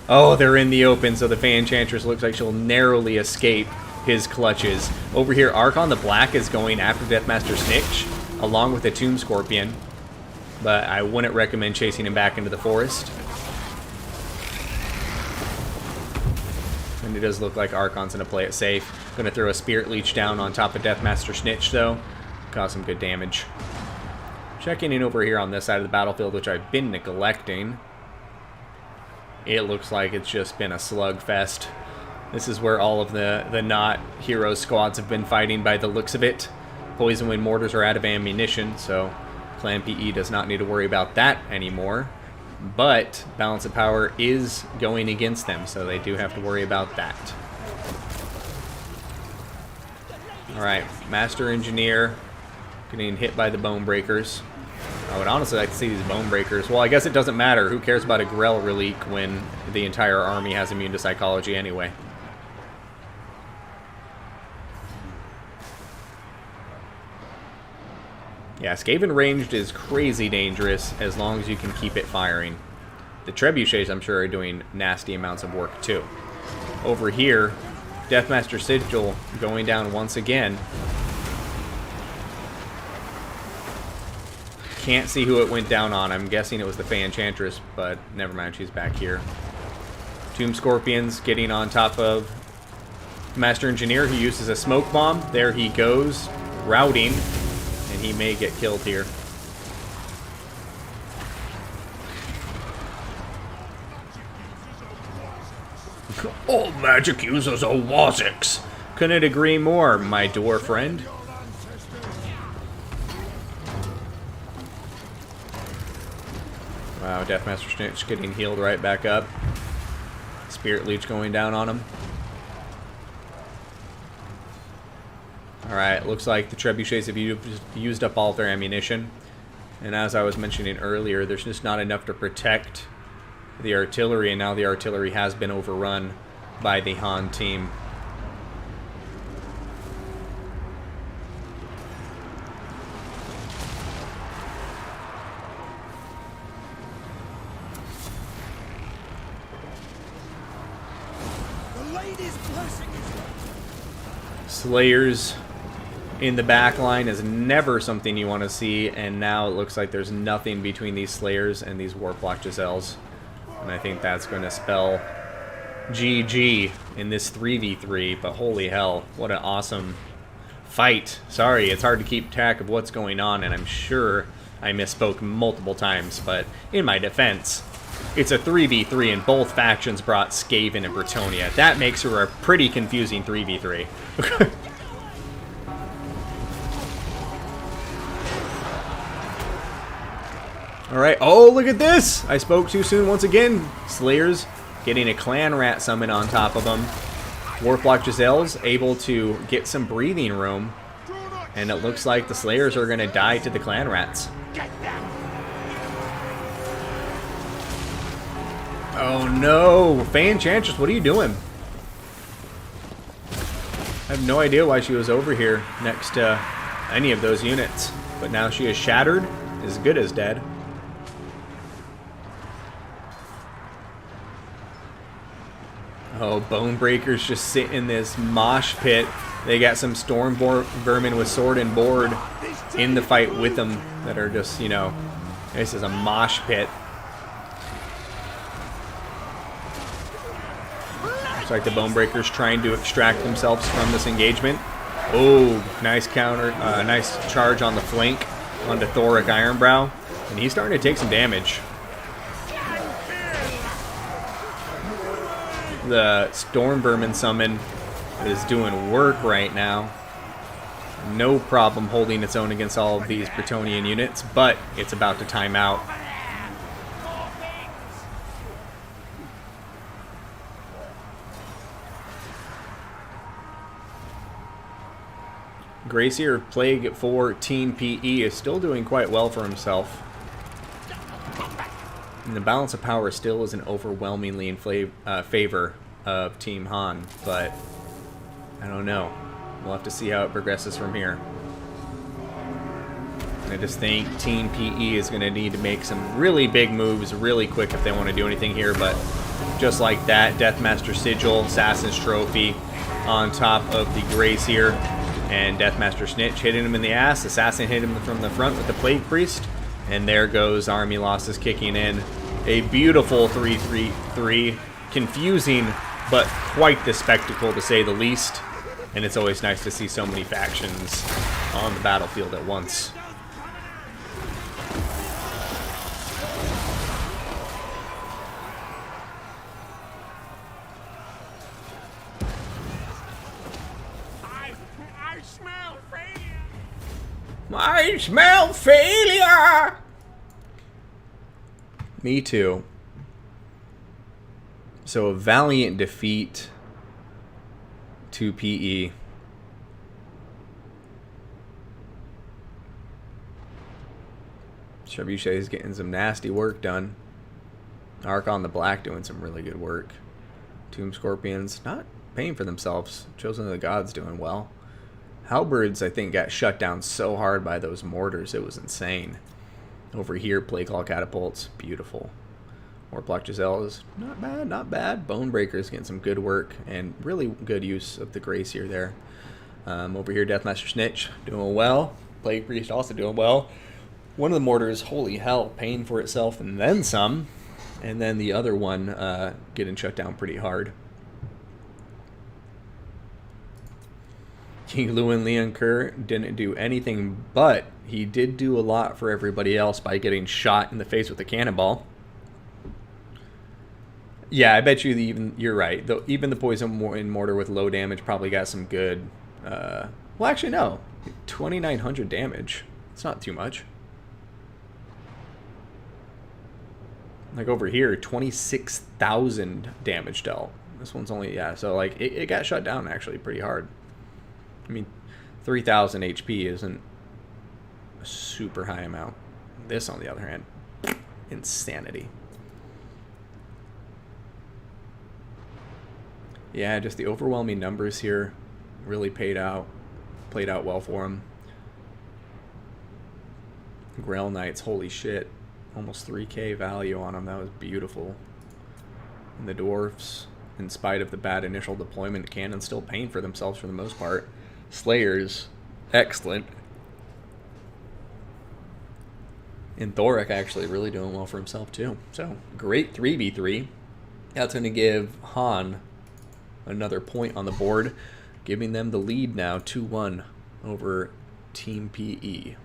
Oh, they're in the open, so the Fey Enchantress looks like she'll narrowly escape his clutches. Over here, Archon the Black is going after Deathmaster Snitch, along with the Tomb Scorpion. But I wouldn't recommend chasing him back into the forest. And it does look like Archon's going to play it safe. Going to throw a Spirit Leech down on top of Deathmaster Snitch, though. Cause some good damage. Checking in over here on this side of the battlefield, which I've been neglecting. It looks like it's just been a slugfest. This is where all of the not hero squads have been fighting by the looks of it. Poison Wind Mortars are out of ammunition, so Clan PE does not need to worry about that anymore. But balance of power is going against them, so they do have to worry about that. Alright, Master Engineer getting hit by the Bone Breakers. I would honestly like to see these Bone Breakers. Well, I guess it doesn't matter. Who cares about a Grell Relique when the entire army has immune to psychology anyway? Yeah, Skaven ranged is crazy dangerous as long as you can keep it firing. The Trebuchets, I'm sure, are doing nasty amounts of work too. Over here, Deathmaster Sigil going down once again. Can't see who it went down on. I'm guessing it was the Fey Enchantress, but never mind, she's back here. Tomb Scorpions getting on top of Master Engineer, who uses a smoke bomb. There he goes, routing, and he may get killed here. All magic users are Waziks. Couldn't agree more, my dwarf friend. Wow, Deathmaster Snitch getting healed right back up. Spirit Leech going down on him. Alright, looks like the Trebuchets have used up all of their ammunition. And as I was mentioning earlier, there's just not enough to protect the artillery, and now the artillery has been overrun by the Han team. Slayers in the back line is never something you want to see, and now it looks like there's nothing between these Slayers and these Warplock Giselles. And I think that's going to spell GG in this 3v3, but holy hell, what an awesome Fight. Sorry, it's hard to keep track of what's going on, and I'm sure I misspoke multiple times, but in my defense, it's a 3v3, and both factions brought Skaven and Bretonnia. That makes her a pretty confusing 3v3. Alright, oh, look at this! I spoke too soon once again. Slayers getting a clan rat summon on top of them. Warplock Giselle's able to get some breathing room. And it looks like the Slayers are going to die to the clan rats. Oh no! Faye Enchantress, what are you doing? I have no idea why she was over here next to any of those units. But now she is shattered, as good as dead. Oh, Bonebreakers just sit in this mosh pit. They got some Storm Vermin with sword and board in the fight with them that are just, you know, this is a mosh pit. Looks like the Bonebreakers trying to extract themselves from this engagement. Oh, nice counter, nice charge on the flank onto Thoric Ironbrow. And he's starting to take some damage. The Storm Vermin summon is doing work right now. No problem holding its own against all of these Bretonian units, but it's about to time out. Gracier Plague 4 Team PE is still doing quite well for himself. And the balance of power still isn't overwhelmingly in favor of Team Han, but I don't know. We'll have to see how it progresses from here. I just think Team PE is going to need to make some really big moves really quick if they want to do anything here, but just like that, Deathmaster Sigil, Assassin's Trophy on top of the Gracier, and Deathmaster Snitch hitting him in the ass. Assassin hit him from the front with the Plague Priest, and there goes Army losses kicking in. A beautiful 3-3-3, confusing, but quite the spectacle to say the least. And it's always nice to see so many factions on the battlefield at once. I smell failure! I smell failure! Me too. So a valiant defeat to PE. Trebuchet is getting some nasty work done. Archon the Black doing some really good work. Tomb Scorpions not paying for themselves. Chosen of the Gods doing well. Halberds, I think, got shut down so hard by those mortars, it was insane. Over here, Plague Claw Catapults, beautiful. Warplock Giselle is not bad, not bad. Bonebreakers getting some good work and really good use of the Gracier there. Over here, Deathmaster Snitch doing well. Plague Priest also doing well. One of the mortars, holy hell, paying for itself and then some. And then the other one getting shut down pretty hard. King Lewin Leoncoeur didn't do anything, but he did do a lot for everybody else by getting shot in the face with a cannonball. Yeah, I bet you you're right. Even the poison in mortar with low damage probably got some good. Well, actually no, 2,900 damage. It's not too much. Like over here, 26,000 damage dealt. This one's only, yeah. So like it got shut down actually pretty hard. I mean, 3,000 HP isn't a super high amount. This, on the other hand, insanity. Yeah, just the overwhelming numbers here really played out well for him. Grail Knights, holy shit. Almost 3k value on them. That was beautiful. And the Dwarfs, in spite of the bad initial deployment, cannons still paying for themselves for the most part. Slayers, excellent. And Thoric actually really doing well for himself too. So, great 3v3. That's going to give Han another point on the board, giving them the lead now, 2-1. over Team PE.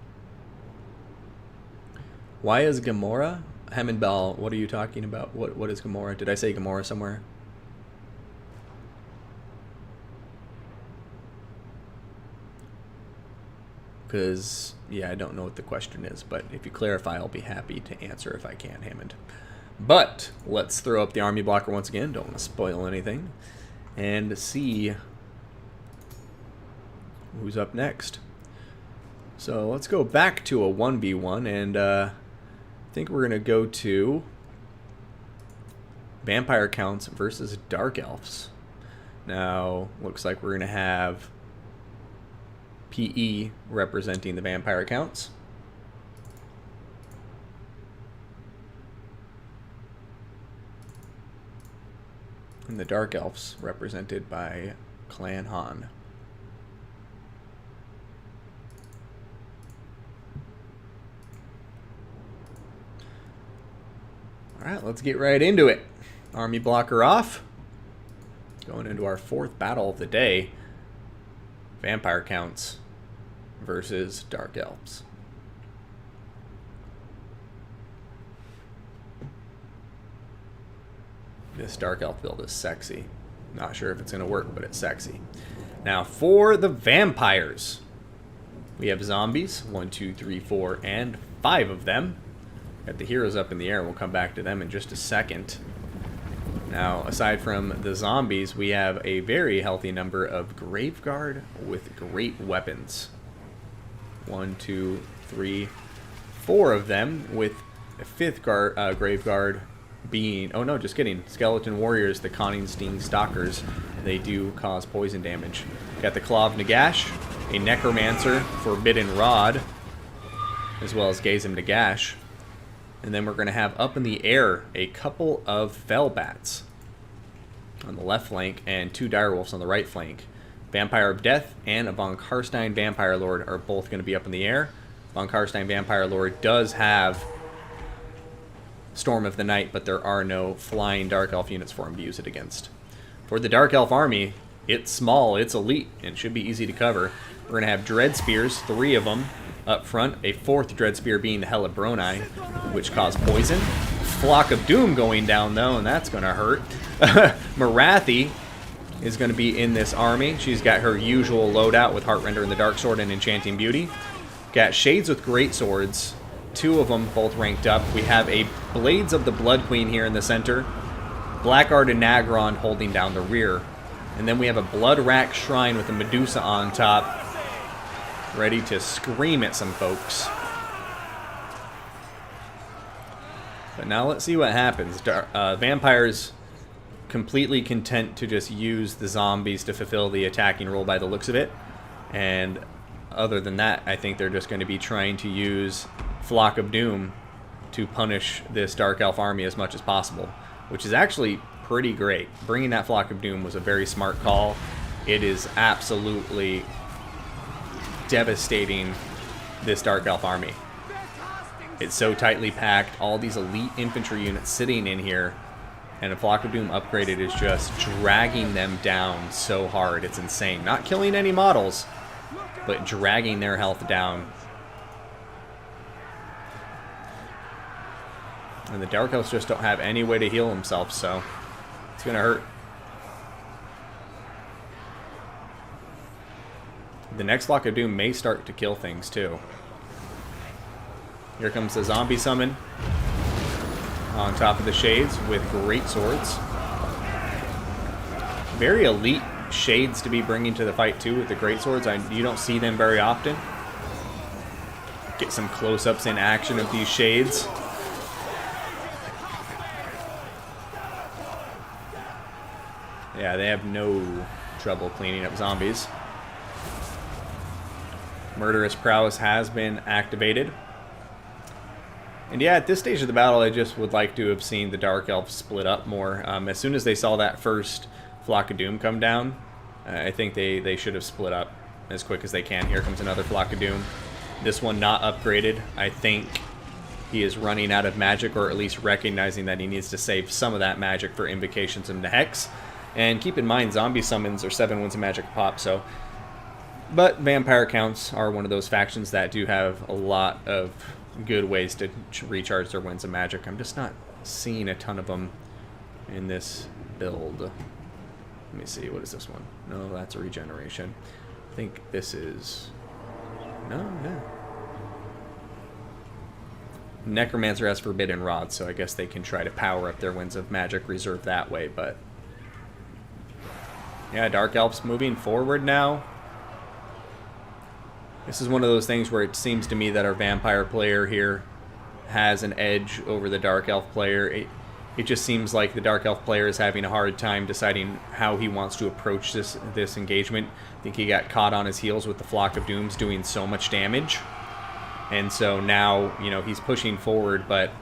Why is Gamora? Hammond Bell, what are you talking about? What is Gamora? Did I say Gamora somewhere? Because, yeah, I don't know what the question is, but if you clarify, I'll be happy to answer if I can, Hammond. But let's throw up the army blocker once again. Don't want to spoil anything. And see who's up next. So let's go back to a 1v1, and I think we're going to go to Vampire Counts versus Dark Elves. Now, looks like we're going to have PE representing the Vampire Counts. And the Dark Elves represented by Clan Han. Alright, let's get right into it. Army blocker off. Going into our fourth battle of the day. Vampire Counts versus Dark Elves. This Dark Elf build is sexy. Not sure if it's going to work, but it's sexy. Now, for the vampires, we have zombies. 1, 2, 3, 4, and 5 of them. Got the heroes up in the air. We'll come back to them in just a second. Now, aside from the zombies, we have a very healthy number of Graveguard with great weapons. 1, 2, 3, 4 of them, with a 5th Graveguard being... Oh no, just kidding. Skeleton Warriors, the Konningsteen Stalkers. They do cause poison damage. Got the Claw of Nagash, a Necromancer, Forbidden Rod, as well as Gazem Nagash. And then we're going to have up in the air a couple of Fellbats on the left flank and 2 Direwolves on the right flank. Vampire of Death and a Von Karstein Vampire Lord are both going to be up in the air. Von Karstein Vampire Lord does have Storm of the Night, but there are no flying Dark Elf units for him to use it against. For the Dark Elf army, it's small, it's elite, and should be easy to cover. We're going to have Dread Spears, 3 of them up front. A 4th Dread Spear being the Helibroni, which cause poison. Flock of Doom going down, though, and that's going to hurt. Marathi is going to be in this army. She's got her usual loadout with Heartrender and the Dark Sword and Enchanting Beauty. Got Shades with Great Swords. 2 of them both ranked up. We have a Blades of the Blood Queen here in the center. Blackguard and Nagron holding down the rear. And then we have a Blood Rack Shrine with a Medusa on top, ready to scream at some folks. But now let's see what happens. Vampires completely content to just use the zombies to fulfill the attacking role by the looks of it. And other than that, I think they're just going to be trying to use Flock of Doom to punish this Dark Elf army as much as possible, which is actually pretty great. Bringing that Flock of Doom was a very smart call. It is absolutely devastating this Dark Elf army. It's so tightly packed, all these elite infantry units sitting in here, and a Flock of Doom upgraded is just dragging them down so hard. It's insane. Not killing any models, but dragging their health down. And the Dark Elves just don't have any way to heal themselves, so it's going to hurt. The next Flock of Doom may start to kill things, too. Here comes the zombie summon on top of the Shades with great swords. Very elite Shades to be bringing to the fight, too, with the great swords. You don't see them very often. Get some close-ups in action of these Shades. Yeah, they have no trouble cleaning up zombies. Murderous Prowess has been activated. And yeah, at this stage of the battle, I just would like to have seen the Dark Elves split up more. As soon as they saw that first Flock of Doom come down, I think they should have split up as quick as they can. Here comes another Flock of Doom. This one not upgraded. I think he is running out of magic, or at least recognizing that he needs to save some of that magic for invocations into Hex. And keep in mind, zombie summons are 7 wounds of magic pop, so But vampire counts are one of those factions that do have a lot of good ways to recharge their winds of magic. I'm just not seeing a ton of them in this build. Let me see, what is this one? No, that's a regeneration. I think this is... No, yeah. Necromancer has Forbidden Rod, so I guess they can try to power up their winds of magic reserve that way, but... Yeah, Dark Alps moving forward now. This is one of those things where it seems to me that our vampire player here has an edge over the Dark Elf player. It just seems like the Dark Elf player is having a hard time deciding how he wants to approach this engagement. I think he got caught on his heels with the Flock of Dooms doing so much damage. And so now, you know, he's pushing forward, but,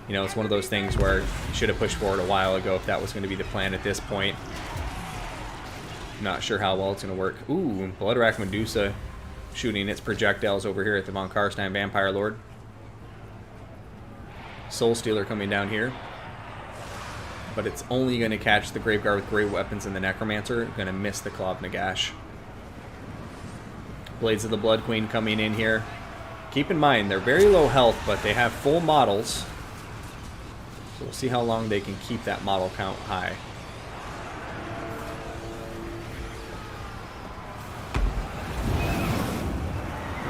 you know, it's one of those things where he should have pushed forward a while ago if that was going to be the plan at this point. Not sure how well it's going to work. Ooh, Bloodrack Medusa shooting its projectiles over here at the Von Karstein Vampire Lord. Soul Stealer coming down here. But it's only going to catch the Graveguard with great weapons and the Necromancer. Going to miss the Claw of Nagash. Blades of the Blood Queen coming in here. Keep in mind, they're very low health, but they have full models. So we'll see how long they can keep that model count high.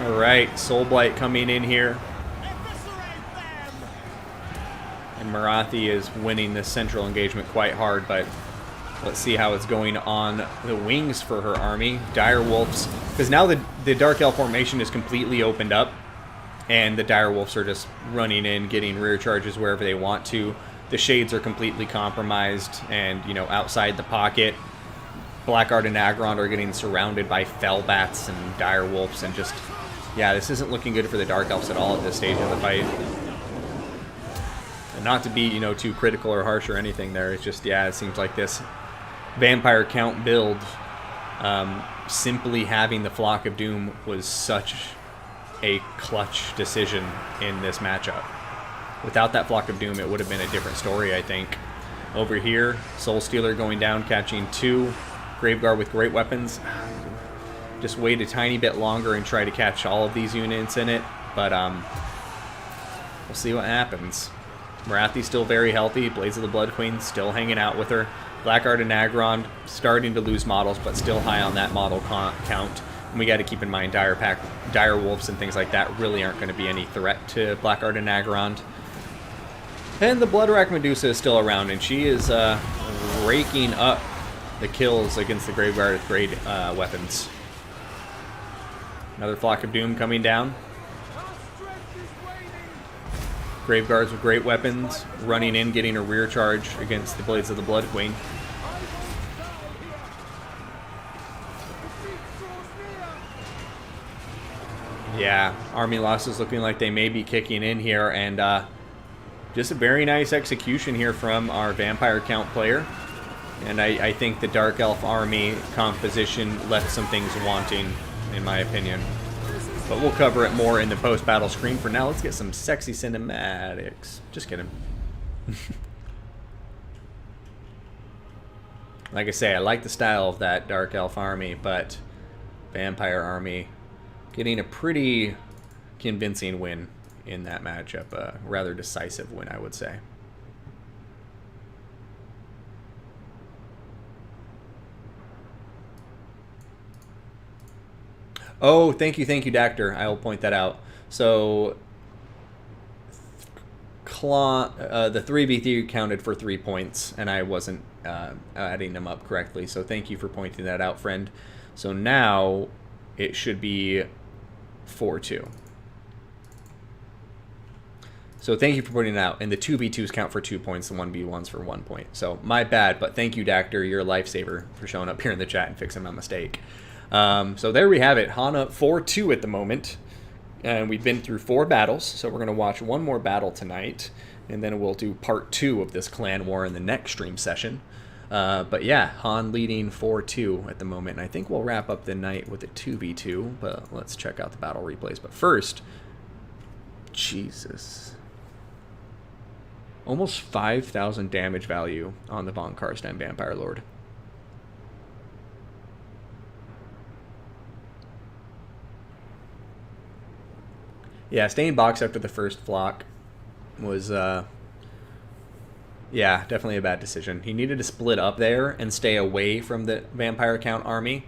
Alright, Soulblight coming in here. And Marathi is winning this central engagement quite hard, but let's see how it's going on the wings for her army. Dire Wolves, because now the Dark Elf formation is completely opened up, and the Dire Wolves are just running in, getting rear charges wherever they want to. The Shades are completely compromised and, you know, outside the pocket. Blackguard and Agron are getting surrounded by Fellbats and Dire Wolves, and just, yeah, this isn't looking good for the Dark Elves at all at this stage of the fight. And not to be, you know, too critical or harsh or anything there, it's just, yeah, it seems like this vampire count build, simply having the Flock of Doom was such a clutch decision in this matchup. Without that Flock of Doom, it would have been a different story, I think. Over here, Soul Stealer going down, catching 2. Graveguard with great weapons. Just wait a tiny bit longer and try to catch all of these units in it, but we'll see what happens. Marathi's still very healthy. Blades of the Blood Queen still hanging out with her. Blackguard and Agron starting to lose models, but still high on that model count. And we got to keep in mind Dire Wolves and things like that really aren't going to be any threat to Blackguard and Agron. And the Bloodrack Medusa is still around, and she is raking up the kills against the Graveguard with great weapons. Another Flock of Doom coming down. Graveguards with great weapons, running in, getting a rear charge against the Blades of the Blood Queen. Yeah, army losses looking like they may be kicking in here, and just a very nice execution here from our Vampire Count player. And I think the Dark Elf army composition left some things wanting, in my opinion. But we'll cover it more in the post-battle screen. For now, let's get some sexy cinematics. Just kidding. Like I say, I like the style of that Dark Elf army, but Vampire army getting a pretty convincing win in that matchup. A rather decisive win, I would say. Oh, thank you, Dactor. I will point that out. So, the 3v3 counted for 3 points, and I wasn't adding them up correctly. So thank you for pointing that out, friend. So now it should be 4-2. So thank you for pointing it out. And the 2v2s count for 2 points, the 1v1s for 1 point. So my bad, but thank you, Dactor. You're a lifesaver for showing up here in the chat and fixing my mistake. So there we have it. Hana 4-2 at the moment. And we've been through 4 battles, so we're going to watch one more battle tonight. And then we'll do part 2 of this clan war in the next stream session. But yeah, Han leading 4-2 at the moment. And I think we'll wrap up the night with a 2v2. But let's check out the battle replays. But first, Jesus. Almost 5,000 damage value on the Von Karstein Vampire Lord. Yeah, staying box after the first flock was, yeah, definitely a bad decision. He needed to split up there and stay away from the Vampire Count army,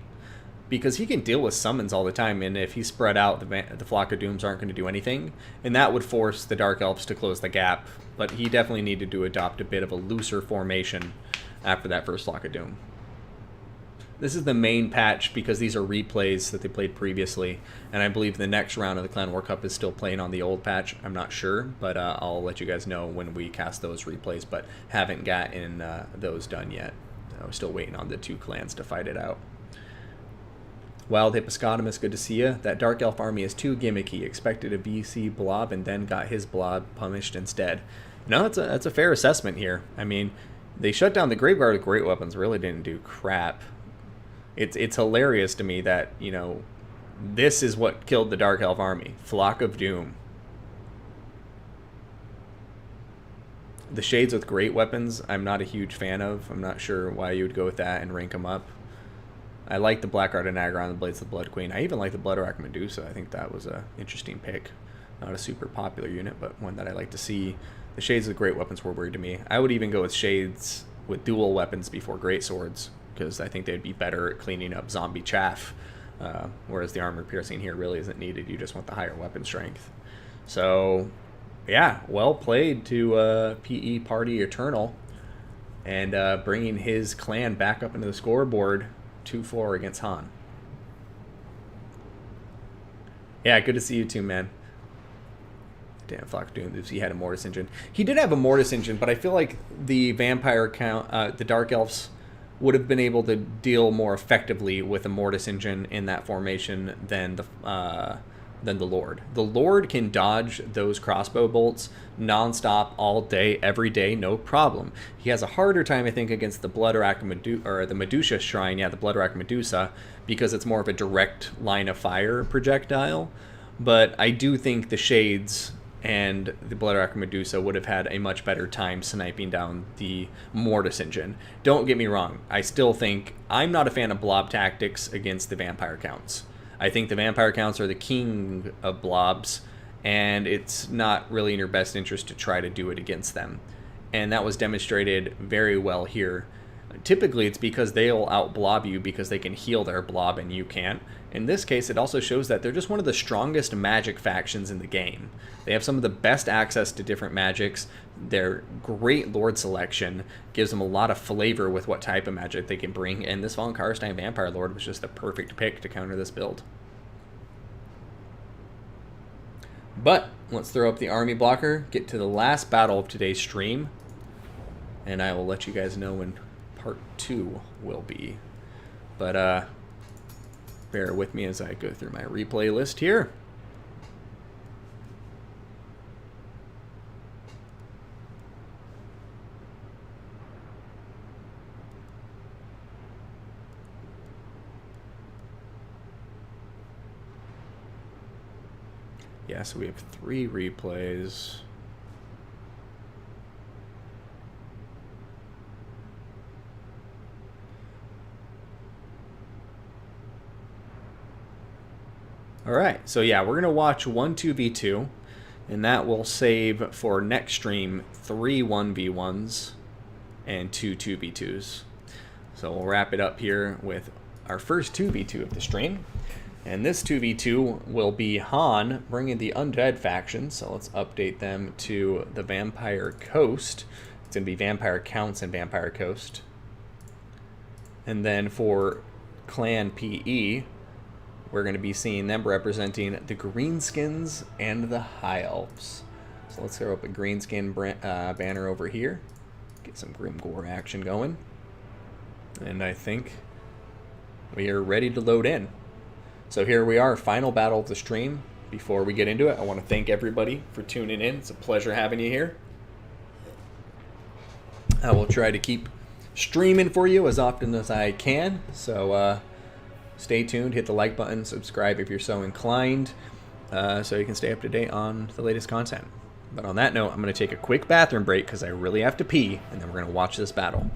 because he can deal with summons all the time, and if he's spread out, the Flock of Dooms aren't going to do anything, and that would force the Dark Elves to close the gap. But he definitely needed to adopt a bit of a looser formation after that first Flock of Doom. This is the main patch because these are replays that they played previously, and I believe the next round of the Clan War Cup is still playing on the old patch. I'm not sure, but I'll let you guys know when we cast those replays, but haven't gotten those done yet. I'm still waiting on the two clans to fight it out. Wild Hippopotamus, good to see you. That Dark Elf army is too gimmicky. Expected a VC blob and then got his blob punished instead. No, that's a fair assessment here. I mean, they shut down the Graveyard with great weapons, really didn't do crap. It's hilarious to me that, you know, this is what killed the Dark Elf army. Flock of Doom. The Shades with great weapons, I'm not a huge fan of. I'm not sure why you would go with that and rank them up. I like the Blackguard and Agron, the Blades of the Blood Queen. I even like the Bloodrock Medusa. I think that was an interesting pick. Not a super popular unit, but one that I like to see. The Shades with great weapons were weird to me. I would even go with Shades with dual weapons before Great Swords, because I think they'd be better at cleaning up zombie chaff, whereas the armor piercing here really isn't needed. You just want the higher weapon strength. So, yeah, well played to PE Party Eternal, and bringing his clan back up into the scoreboard 2-4 against Han. Yeah, good to see you too, man. Damn, Flock Doom, he had a Mortis engine. He did have a Mortis engine, but I feel like the Vampire count, the Dark Elves would have been able to deal more effectively with a Mortis engine in that formation than the Lord. The Lord can dodge those crossbow bolts nonstop all day, every day, no problem. He has a harder time, I think, against the Bloodrock or the Medusa Shrine, yeah, the Bloodrock Medusa, because it's more of a direct line of fire projectile. But I do think the Shades and the Bloodrock Medusa would have had a much better time sniping down the Mortis engine. Don't get me wrong, I still think I'm not a fan of blob tactics against the Vampire Counts. I think the Vampire Counts are the king of blobs, and it's not really in your best interest to try to do it against them. And that was demonstrated very well here. Typically, it's because they'll out-blob you because they can heal their blob and you can't. In this case, it also shows that they're just one of the strongest magic factions in the game. They have some of the best access to different magics. Their great Lord selection gives them a lot of flavor with what type of magic they can bring, and this Von Karstein Vampire Lord was just the perfect pick to counter this build. But let's throw up the army blocker, get to the last battle of today's stream, and I will let you guys know when part 2 will be. But bear with me as I go through my replay list here. Yeah, so we have 3 replays. All right, so yeah, we're going to watch 1 2v2, and that will save for next stream 3 1v1s and 2 2v2s. So we'll wrap it up here with our first 2v2 of the stream. And this 2v2 will be Han bringing the Undead faction, so let's update them to the Vampire Coast. It's going to be Vampire Counts and Vampire Coast. And then for Clan PE, we're going to be seeing them representing the Greenskins and the High Alps. So let's throw up a Greenskin banner over here. Get some Grimgore action going. And I think we are ready to load in. So here we are, final battle of the stream. Before we get into it, I want to thank everybody for tuning in. It's a pleasure having you here. I will try to keep streaming for you as often as I can. So stay tuned, hit the like button, subscribe if you're so inclined, so you can stay up to date on the latest content. But on that note, I'm going to take a quick bathroom break because I really have to pee, and then we're going to watch this battle.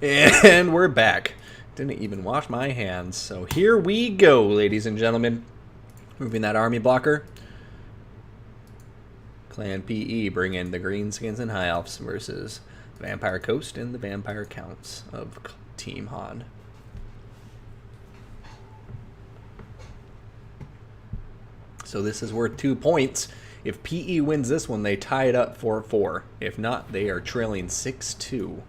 And we're back. Didn't even wash my hands. So here we go, ladies and gentlemen. Moving that army blocker. Clan PE bring in the Greenskins and High Alps versus Vampire Coast and the Vampire Counts of Team Han. So this is worth 2 points. If PE wins this one, they tie it up 4-4. If not, they are trailing 6-2.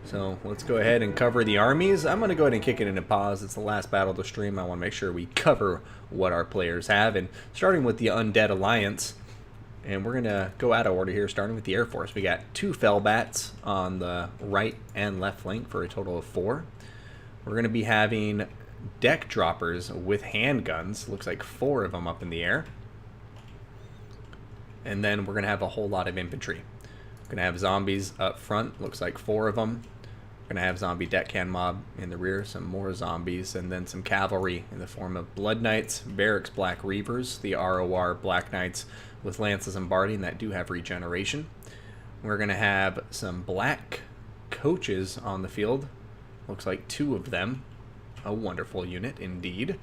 So let's go ahead and cover the armies. I'm going to go ahead and kick it into pause. It's the last battle of the stream. I want to make sure we cover what our players have. And starting with the Undead Alliance. And we're going to go out of order here, starting with the Air Force. We got 2 Fellbats on the right and left flank for a total of 4. We're going to be having deck droppers with handguns. Looks like 4 of them up in the air. And then we're going to have a whole lot of infantry. We're going to have zombies up front. Looks like 4 of them. We're going to have zombie deckhand mob in the rear. Some more zombies. And then some cavalry in the form of Blood Knights, Barracks Black Reavers, the ROR Black Knights with lances and barding that do have regeneration. We're going to have some black coaches on the field. Looks like 2 of them. A wonderful unit indeed.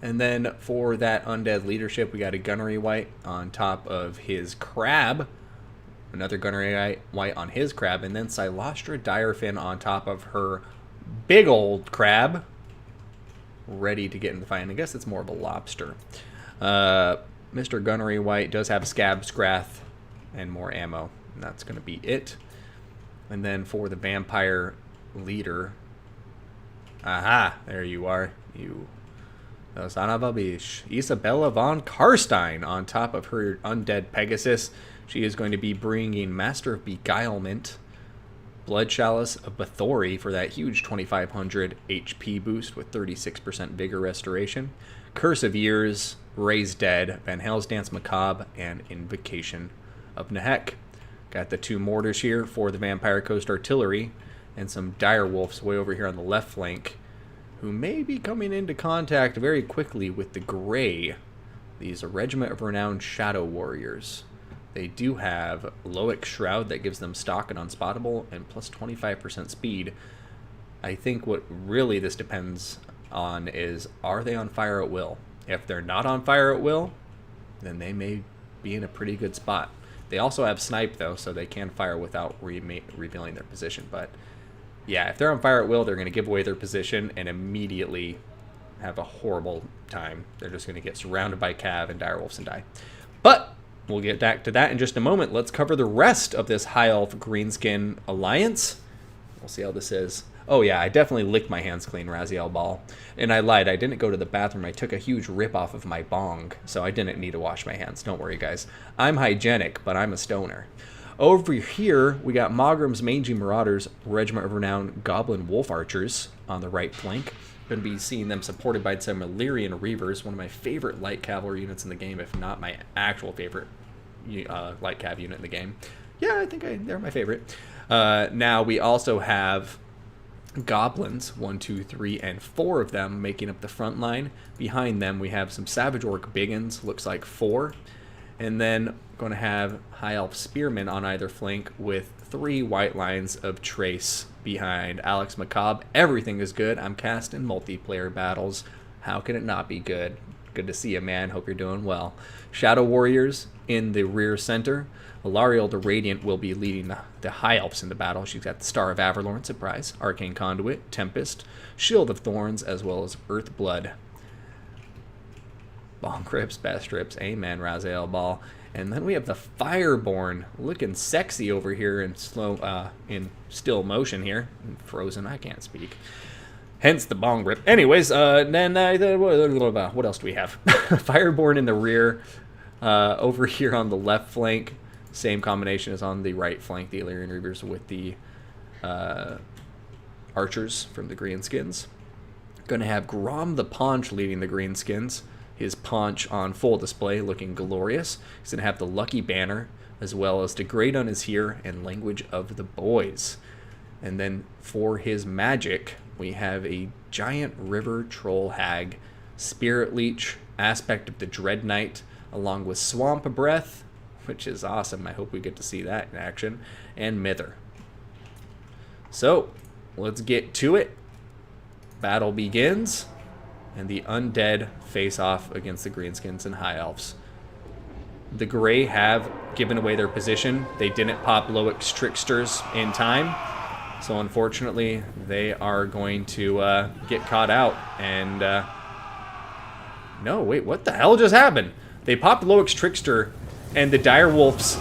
And then for that undead leadership, we got a gunnery white on top of his crab. Another gunnery white on his crab. And then Silostra Direfin on top of her big old crab. Ready to get in the fight. And I guess it's more of a lobster. Mr. Gunnery White does have Scab Scrath and more ammo. And that's going to be it. And then for the vampire leader. Aha, there you are. You son of a bitch. Isabella von Karstein on top of her undead Pegasus. She is going to be bringing Master of Beguilement, Blood Chalice of Bathory for that huge 2500 HP boost with 36% Vigor Restoration, Curse of Years, Raise Dead, Van Hell's Dance Macabre, and Invocation of Nehek. Got the 2 mortars here for the Vampire Coast Artillery, and some dire wolves way over here on the left flank, who may be coming into contact very quickly with the Grey. These are Regiment of Renowned Shadow Warriors. They do have Loic Shroud that gives them stock and unspottable and plus 25% speed. I think what really this depends on is, are they on fire at will? If they're not on fire at will, then they may be in a pretty good spot. They also have snipe though, so they can fire without revealing their position. But yeah, if they're on fire at will, they're going to give away their position and immediately have a horrible time. They're just going to get surrounded by Cav and direwolves and die. But we'll get back to that in just a moment. Let's cover the rest of this High Elf Greenskin Alliance. We'll see how this is. Oh yeah, I definitely licked my hands clean, Raziel Ball. And I lied, I didn't go to the bathroom. I took a huge rip off of my bong, so I didn't need to wash my hands. Don't worry, guys. I'm hygienic, but I'm a stoner. Over here, we got Mogram's Mangy Marauders, Regiment of Renowned Goblin Wolf Archers on the right flank. Going to be seeing them supported by some Illyrian Reavers, one of my favorite light cavalry units in the game, if not my actual favorite light cav unit in the game. Yeah, I think they're my favorite. Now we also have Goblins, 1, 2, 3, and 4 of them making up the front line. Behind them, we have some Savage Orc Biggins, looks like 4. And then going to have High Elf Spearmen on either flank with 3 white lines of Trace behind Alex Macabre. Everything is good. I'm cast in multiplayer battles. How can it not be good? Good to see you, man. Hope you're doing well. Shadow Warriors in the rear center. Alariel the Radiant will be leading the High Elves in the battle. She's got the Star of Averlorn, surprise, Arcane Conduit, Tempest, Shield of Thorns, as well as Earth Blood. Bong rips, best rips, amen, Raziel Ball. And then we have the Fireborn, looking sexy over here in still motion here. Frozen, I can't speak. Hence the bong rip. Anyways, then what else do we have? Fireborn in the rear, over here on the left flank. Same combination as on the right flank, the Illyrian Reavers with the archers from the Greenskins. Going to have Grom the Paunch leading the Greenskins. His paunch on full display, looking glorious. He's going to have the Lucky Banner, as well as Degradon is here, and Language of the Boys. And then for his magic, we have a Giant River Troll Hag, Spirit Leech, Aspect of the Dread Knight, along with Swamp Breath, which is awesome. I hope we get to see that in action, and Mither. So, let's get to it. Battle begins. And the undead face off against the greenskins and high elves. The gray have given away their position. They didn't pop Loic's tricksters in time. So unfortunately, they are going to get caught out. And no, wait, what the hell just happened? They popped Loic's trickster, and the direwolves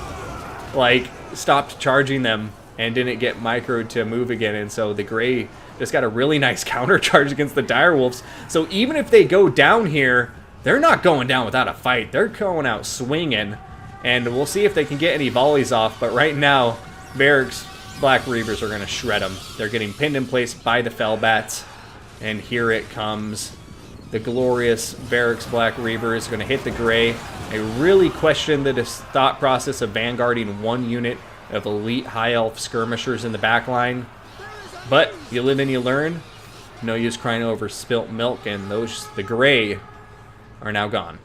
like stopped charging them and didn't get microed to move again. And so the gray just got a really nice counter charge against the direwolves. So even if they go down here, they're not going down without a fight. They're going out swinging. And we'll see if they can get any volleys off. But right now, Varric's Black Reavers are going to shred them. They're getting pinned in place by the Fellbats. And here it comes. The glorious Varric's Black Reavers going to hit the gray. I really question the thought process of vanguarding one unit of elite high elf skirmishers in the back line. But you live and you learn. No use crying over spilt milk, and the gray are now gone.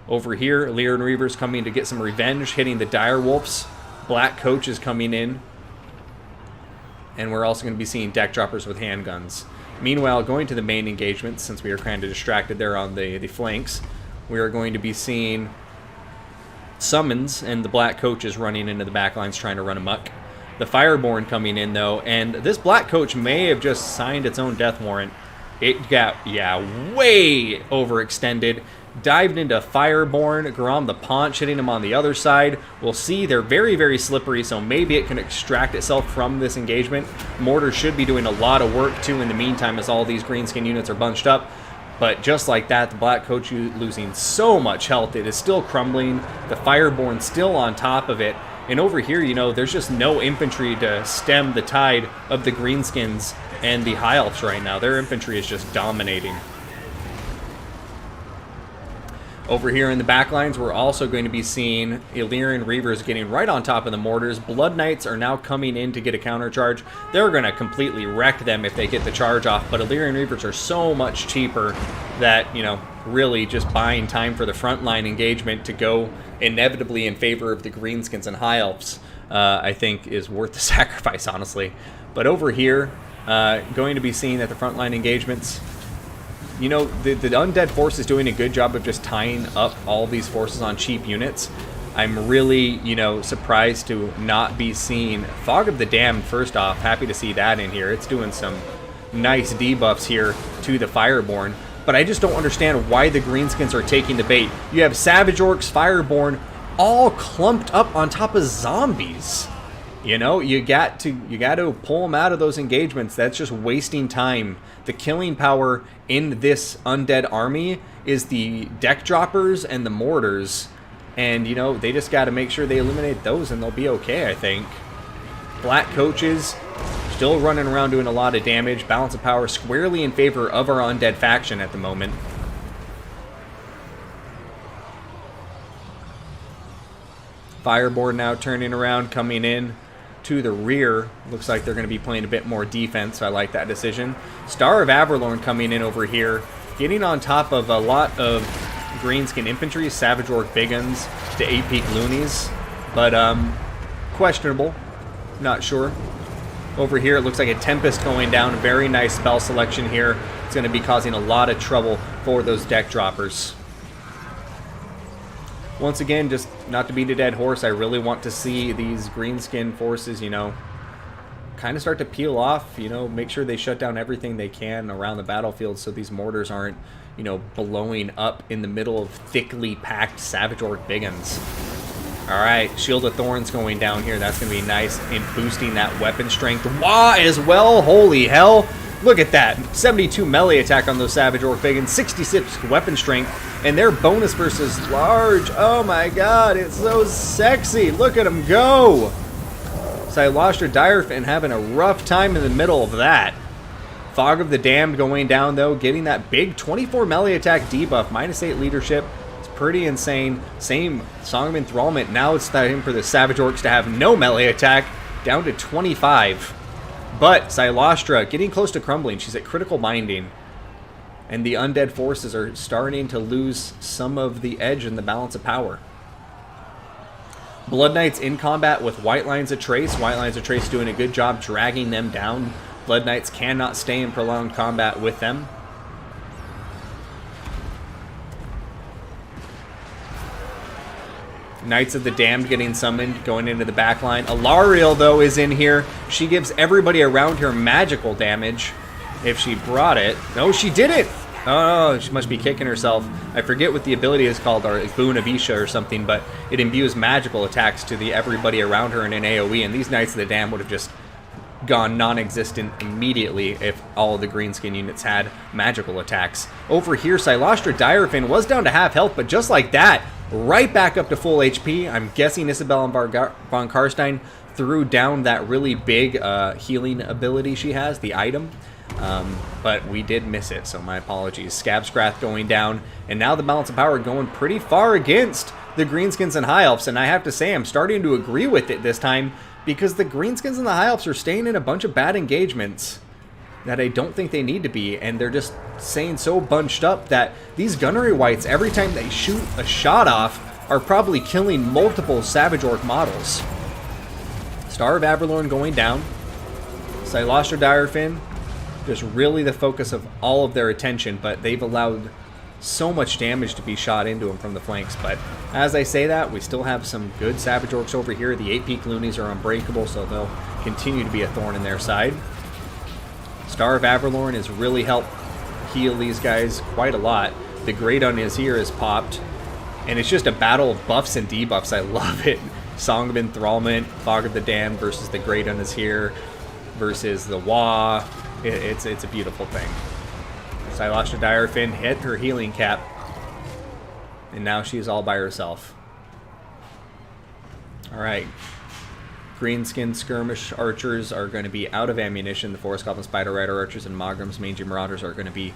Over here, Lyran Reavers coming to get some revenge, hitting the direwolves. Black Coach is coming in. And we're also going to be seeing deck droppers with handguns. Meanwhile, going to the main engagement, since we are kind of distracted there on the flanks, we are going to be seeing summons and the Black Coaches running into the backlines trying to run amok. The Fireborn coming in, though, and this Black Coach may have just signed its own death warrant. It got, way overextended. Dived into Fireborn. Garam the Paunch hitting him on the other side. We'll see. They're very, very slippery, so maybe it can extract itself from this engagement. Mortar should be doing a lot of work, too, in the meantime, as all these greenskin units are bunched up. But just like that, the Black Coach losing so much health. It is still crumbling. The Fireborn still on top of it. And over here, there's just no infantry to stem the tide of the greenskins and the high elves right now. Their infantry is just dominating. Over here in the backlines, we're also going to be seeing Illyrian Reavers getting right on top of the mortars. Blood Knights are now coming in to get a countercharge. They're going to completely wreck them if they get the charge off, but Illyrian Reavers are so much cheaper that, really just buying time for the frontline engagement to go inevitably in favor of the greenskins and high elves, I think is worth the sacrifice, honestly. But over here, going to be seeing that the frontline engagements, the undead force is doing a good job of just tying up all these forces on cheap units. I'm really, surprised to not be seeing Fog of the Damned. First off, happy to see that in here. It's doing some nice debuffs here to the Fireborn. But I just don't understand why the greenskins are taking the bait. You have Savage Orcs, Fireborn, all clumped up on top of zombies. You got to pull them out of those engagements. That's just wasting time. The killing power in this undead army is the deck droppers and the mortars. And, they just got to make sure they eliminate those and they'll be okay, I think. Black Coaches still running around doing a lot of damage. Balance of power squarely in favor of our undead faction at the moment. Fireborn now turning around, coming in to the rear. Looks like they're going to be playing a bit more defense, so I like that decision. Star of Averlorn coming in over here, getting on top of a lot of greenskin infantry, Savage Orc Big Guns, the 8-peak loonies, but questionable, not sure. Over here it looks like a Tempest going down, very nice spell selection here. It's going to be causing a lot of trouble for those deck droppers. Once again, just not to beat a dead horse, I really want to see these greenskin forces, kind of start to peel off, make sure they shut down everything they can around the battlefield so these mortars aren't, blowing up in the middle of thickly packed Savage Orc Big Guns. Alright, Shield of Thorns going down here. That's going to be nice in boosting that weapon strength. Wah as well, holy hell. Look at that, 72 melee attack on those Savage Orc Big Guns, 66 weapon strength, and their bonus versus large. Oh my god, it's so sexy. Look at them go. Silastra Direfin having a rough time in the middle of that. Fog of the Damned going down, though, getting that big 24 melee attack debuff, -8 leadership. It's pretty insane. Same Song of Enthrallment. Now it's time for the Savage Orcs to have no melee attack, down to 25. But Silastra getting close to crumbling. She's at critical binding. And the undead forces are starting to lose some of the edge and the balance of power. Blood Knights in combat with White Lines of Trace. White Lines of Trace doing a good job dragging them down Blood Knights cannot stay in prolonged combat with them. Knights of the Damned getting summoned, going into the back line. Alariel, though, is in here. She gives everybody around her magical damage if she brought it. No, she didn't! Oh, she must be kicking herself. I forget what the ability is called, or Boon of Isha or something, but it imbues magical attacks to the everybody around her in an AoE, and these Knights of the Damned would have just gone non-existent immediately if all of the greenskin units had magical attacks. Over here, Silostra Direfin was down to half health, but just like that, right back up to full HP. I'm guessing Isabel and von Karstein threw down that really big healing ability she has, the item. But we did miss it, so my apologies. Scabscrath going down, and now the balance of power going pretty far against the Greenskins and High Elves, and I have to say I'm starting to agree with it this time, because the Greenskins and the High Elves are staying in a bunch of bad engagements that I don't think they need to be, and they're just staying so bunched up that these Gunnery Wights, every time they shoot a shot off, are probably killing multiple Savage Orc models. Star of Averlorn going down. Silostra Direfin, just really the focus of all of their attention, but they've allowed so much damage to be shot into them from the flanks. But as I say that, we still have some good Savage Orcs over here. The 8-peak loonies are unbreakable, so they'll continue to be a thorn in their side. Star of Averlorn has really helped heal these guys quite a lot. The Great On is here is popped, and it's just a battle of buffs and debuffs. I love it. Song of Enthrallment, Fog of the Damned versus the Great On is here versus the Wa. It's a beautiful thing. Silostra Direfin hit her healing cap, and now she's all by herself. Alright. Greenskin Skirmish Archers are going to be out of ammunition. The Forest Goblin Spider Rider Archers and Mogram's Mangy Marauders are going to be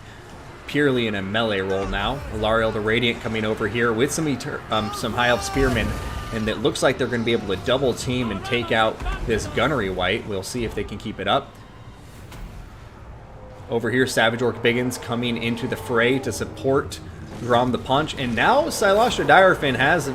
purely in a melee role now. Alariel the Radiant coming over here with some High Elf Spearmen, and it looks like they're going to be able to double team and take out this Gunnery Wight. We'll see if they can keep it up. Over here, Savage Orc Biggins coming into the fray to support Grom the Punch, and now Silostra Direfin has,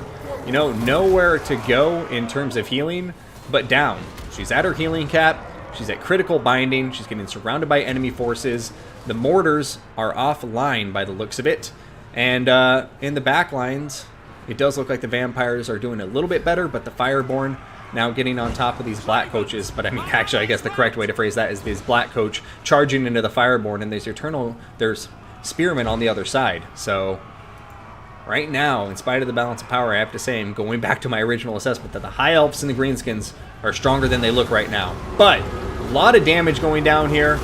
you know, nowhere to go in terms of healing but down. She's at her healing cap, she's at critical binding, she's getting surrounded by enemy forces. The mortars are offline by the looks of it, and in the back lines, it does look like the vampires are doing a little bit better, but the Fireborn now getting on top of these Black Coaches. But I mean, actually, I guess the correct way to phrase that is these Black Coach charging into the Fireborn, and there's Spearmen on the other side. So right now, in spite of the balance of power, I have to say I'm going back to my original assessment that the High Elves and the Greenskins are stronger than they look right now. But a lot of damage going down here.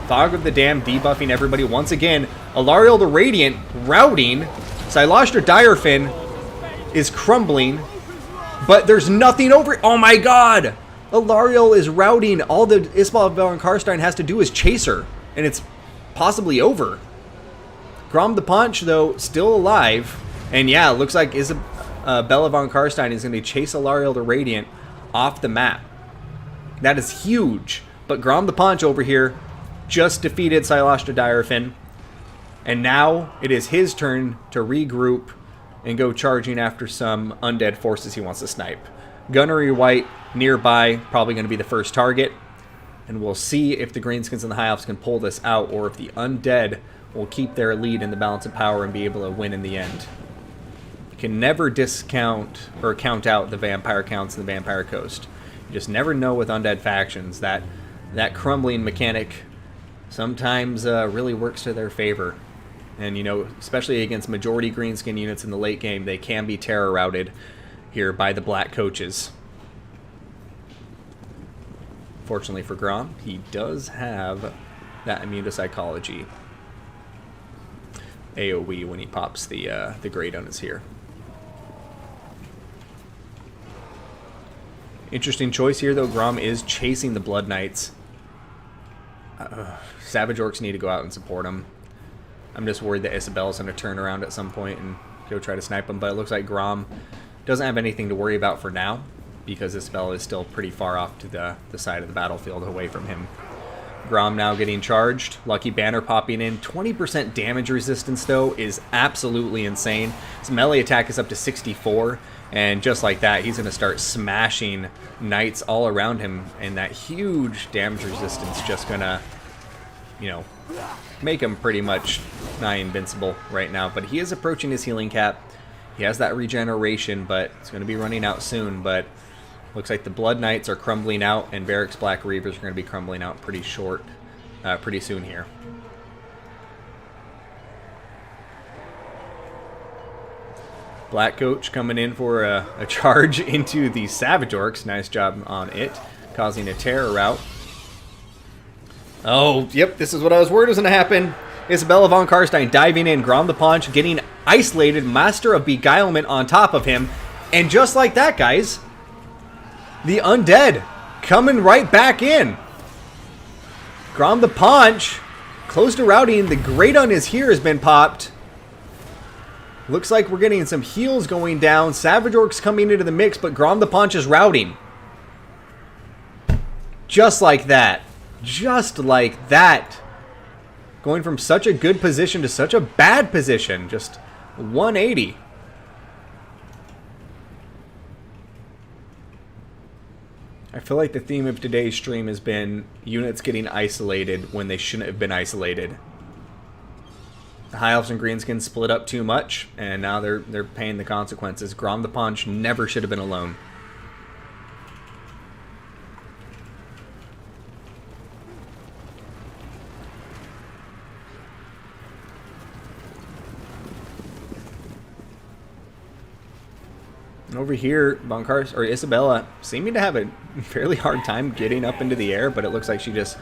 Fog of the Damned debuffing everybody once again. Alariel the Radiant routing. Silostra Direfin is crumbling, but there's nothing over it. Oh my god! Alariel is routing. All the Isabel von Karstein has to do is chase her, and it's possibly over. Grom the Punch, though, still alive. And yeah, it looks like Bella von Karstein is going to chase Alariel the Radiant off the map. That is huge. But Grom the Punch over here just defeated Silostra Direfin. And now it is his turn to regroup and go charging after some undead forces he wants to snipe. Gunnery Wight nearby, probably going to be the first target. And we'll see if the Greenskins and the High Elves can pull this out, or if the undead will keep their lead in the balance of power and be able to win in the end. You can never discount or count out the vampire counts in the Vampire Coast. You just never know with undead factions. That crumbling mechanic sometimes really works to their favor. And, you know, especially against majority greenskin units in the late game, they can be terror routed here by the Black Coaches. Fortunately for Grom, he does have that immune to psychology AoE when he pops the Great On is here. Interesting choice here, though. Grom is chasing the Blood Knights. Savage Orcs need to go out and support him. I'm just worried that Isabel's going to turn around at some point and go try to snipe him, but it looks like Grom doesn't have anything to worry about for now, because Isabel is still pretty far off to the side of the battlefield away from him. Grom now getting charged. Lucky Banner popping in. 20% damage resistance, though, is absolutely insane. His melee attack is up to 64, And just like that, he's going to start smashing knights all around him, and that huge damage resistance just going to, you know, make him pretty much nigh invincible right now. But he is approaching his healing cap. He has that regeneration, but it's going to be running out soon. But looks like the Blood Knights are crumbling out, and Barracks Black Reavers are going to be crumbling out pretty soon here. Black Coach coming in for a charge into the Savage Orcs. Nice job on it, causing a terror rout. Oh, yep, this is what I was worried was going to happen. Isabella von Karstein diving in, Grom the Paunch getting isolated, Master of Beguilement on top of him. And just like that, guys, the Undead coming right back in. Grom the Paunch, close to routing. The Great Un is here, has been popped. Looks like we're getting some heals going down. Savage Orcs coming into the mix, but Grom the Paunch is routing. Just like that. Just like that. Going from such a good position to such a bad position. Just 180. I feel like the theme of today's stream has been units getting isolated when they shouldn't have been isolated. The High Elves and Greenskins split up too much, and now they're paying the consequences. Grom the Paunch never should have been alone. Over here, Bonkars or Isabella seeming to have a fairly hard time getting up into the air, but it looks like she just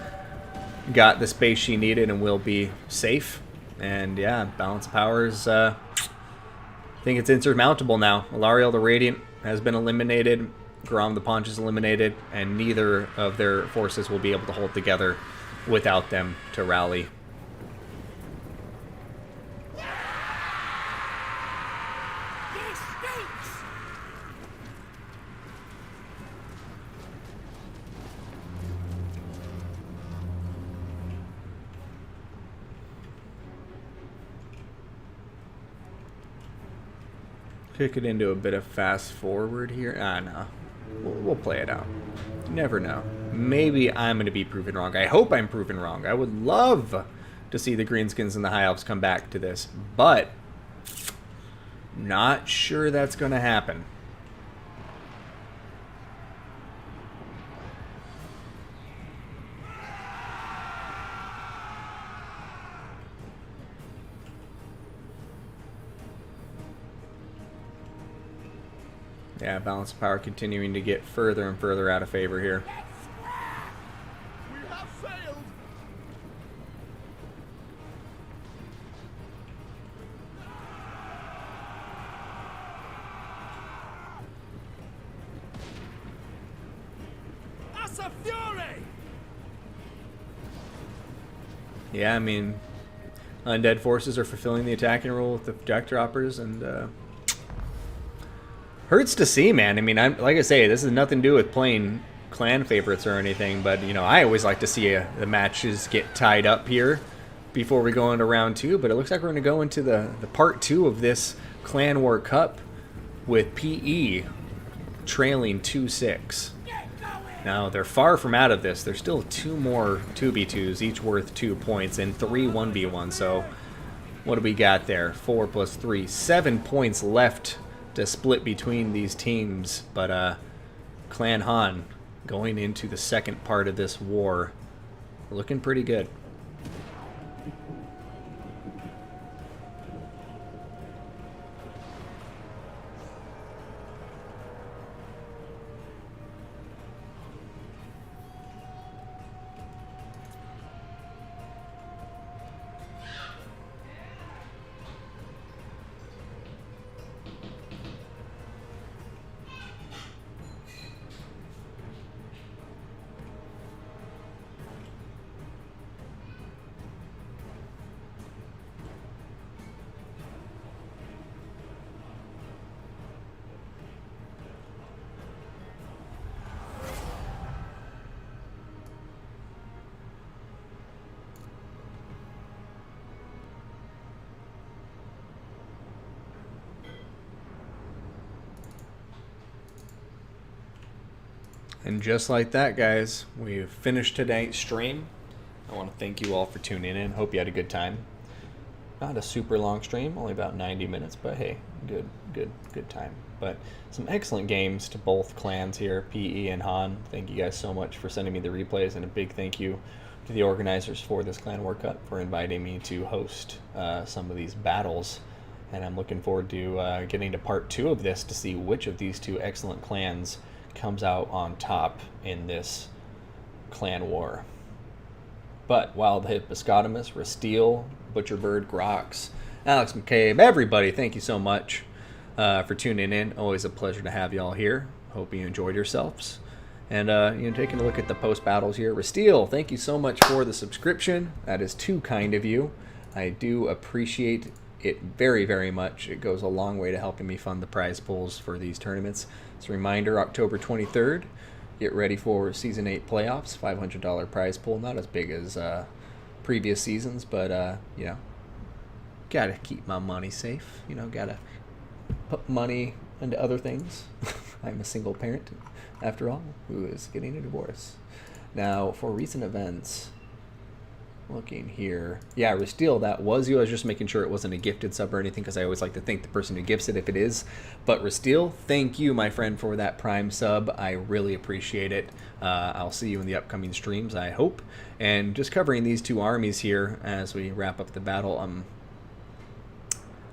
got the space she needed and will be safe. And yeah, balance of powers, I think it's insurmountable now. Alariel the Radiant has been eliminated, Grom the Paunch is eliminated, and neither of their forces will be able to hold together without them to rally. Kick it into a bit of fast forward here. No. We'll play it out. You never know. Maybe I'm going to be proven wrong. I hope I'm proven wrong. I would love to see the Greenskins and the High Elves come back to this, but not sure that's going to happen. Yeah, balance of power continuing to get further and further out of favor here. We have failed. That's a fury. Yeah, I mean, undead forces are fulfilling the attacking role with the Jack Droppers, and hurts to see, man. I mean, like I say, this has nothing to do with playing clan favorites or anything, but, you know, I always like to see the matches get tied up here before we go into round two, but it looks like we're going to go into the part two of this Clan War Cup with PE trailing 2-6. Now, they're far from out of this. There's still two more 2v2s, each worth 2 points, and 3 1v1, so what do we got there? 4 plus 3, 7 points left to split between these teams, but Clan Han going into the second part of this war looking pretty good. And just like that, guys, we've finished tonight's stream. I want to thank you all for tuning in. Hope you had a good time. Not a super long stream, only about 90 minutes, but hey, good time. But some excellent games to both clans here, PE and Han. Thank you guys so much for sending me the replays, and a big thank you to the organizers for this Clan World Cup for inviting me to host some of these battles. And I'm looking forward to getting to part 2 of this to see which of these two excellent clans comes out on top in this clan war. But Wild Hippopotamus, Rasteel, Butcherbird, Grox, Alex McCabe, everybody, thank you so much for tuning in. Always a pleasure to have y'all here. Hope you enjoyed yourselves. And taking a look at the post battles here. Rasteel, thank you so much for the subscription. That is too kind of you. I do appreciate it very, very much. It goes a long way to helping me fund the prize pools for these tournaments. As a reminder, October 23rd, get ready for Season 8 playoffs, $500 prize pool. Not as big as previous seasons, but, gotta keep my money safe. Gotta put money into other things. I'm a single parent, after all, who is getting a divorce. Now, for recent events, looking here. Yeah, Rasteel, that was you. I was just making sure it wasn't a gifted sub or anything, because I always like to thank the person who gifts it if it is. But Rasteel, thank you, my friend, for that Prime sub. I really appreciate it. I'll see you in the upcoming streams, I hope. And just covering these two armies here as we wrap up the battle.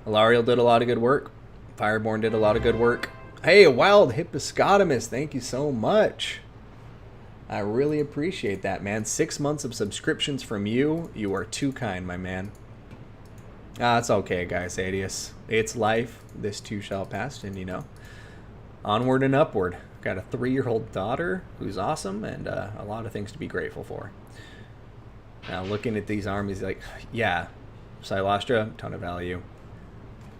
Alariel did a lot of good work. Fireborn did a lot of good work. Hey, Wild Hippopotamus, thank you so much. I really appreciate that, man. 6 months of subscriptions from you. You are too kind, my man. It's okay, guys, Adius. It's life. This too shall pass, and onward and upward. Got a 3-year-old daughter who's awesome, and a lot of things to be grateful for. Now, looking at these armies, like, yeah, Silastra, ton of value.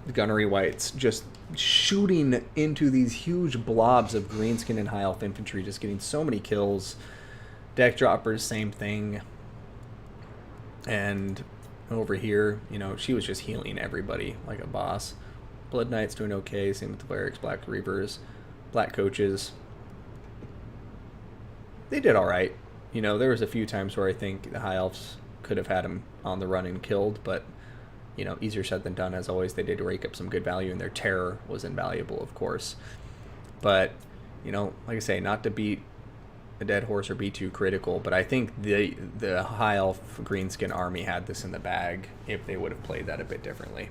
The Gunnery Whites just shooting into these huge blobs of greenskin and high elf infantry, just getting so many kills. Deck Droppers, same thing. And over here, she was just healing everybody like a boss. Blood Knights doing okay, same with the Clerics, Black Reavers, Black Coaches. They did alright. There was a few times where I think the high elves could have had him on the run and killed, but easier said than done. As always, they did rake up some good value, and their terror was invaluable, of course. But, like I say, not to beat a dead horse or be too critical, but I think the high elf greenskin army had this in the bag if they would have played that a bit differently.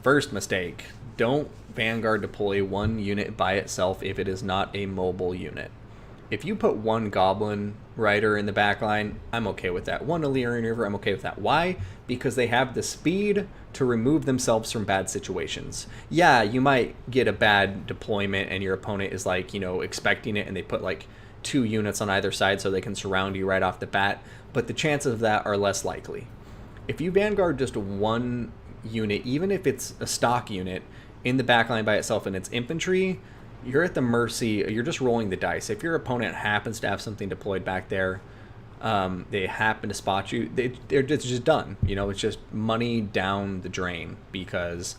First mistake, don't Vanguard deploy one unit by itself if it is not a mobile unit. If you put one Goblin Rider in the back line, I'm okay with that. One Illyrian River, I'm okay with that. Why? Because they have the speed to remove themselves from bad situations. Yeah, you might get a bad deployment and your opponent is expecting it, and they put 2 units on either side so they can surround you right off the bat, but the chances of that are less likely. If you Vanguard just one unit, even if it's a stock unit, in the back line by itself and it's infantry, you're at the mercy, you're just rolling the dice. If your opponent happens to have something deployed back there, they happen to spot you, they're just done. It's just money down the drain, because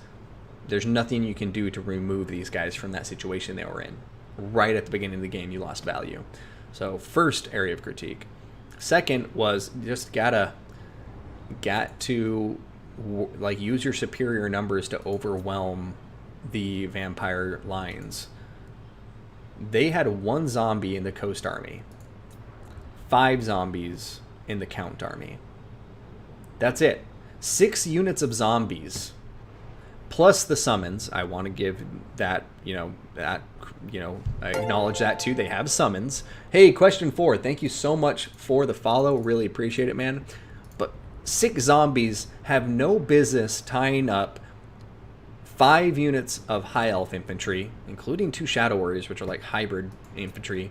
there's nothing you can do to remove these guys from that situation they were in. Right at the beginning of the game, you lost value. So first area of critique. Second was just got to use your superior numbers to overwhelm the vampire lines. They had 1 zombie in the Coast Army, 5 zombies in the Count Army. That's it. 6 units of zombies, plus the summons. I want to give that, I acknowledge that too. They have summons. Hey, question 4. Thank you so much for the follow. Really appreciate it, man. But 6 zombies have no business tying up 5 units of high elf infantry, including 2 shadow warriors, which are hybrid infantry,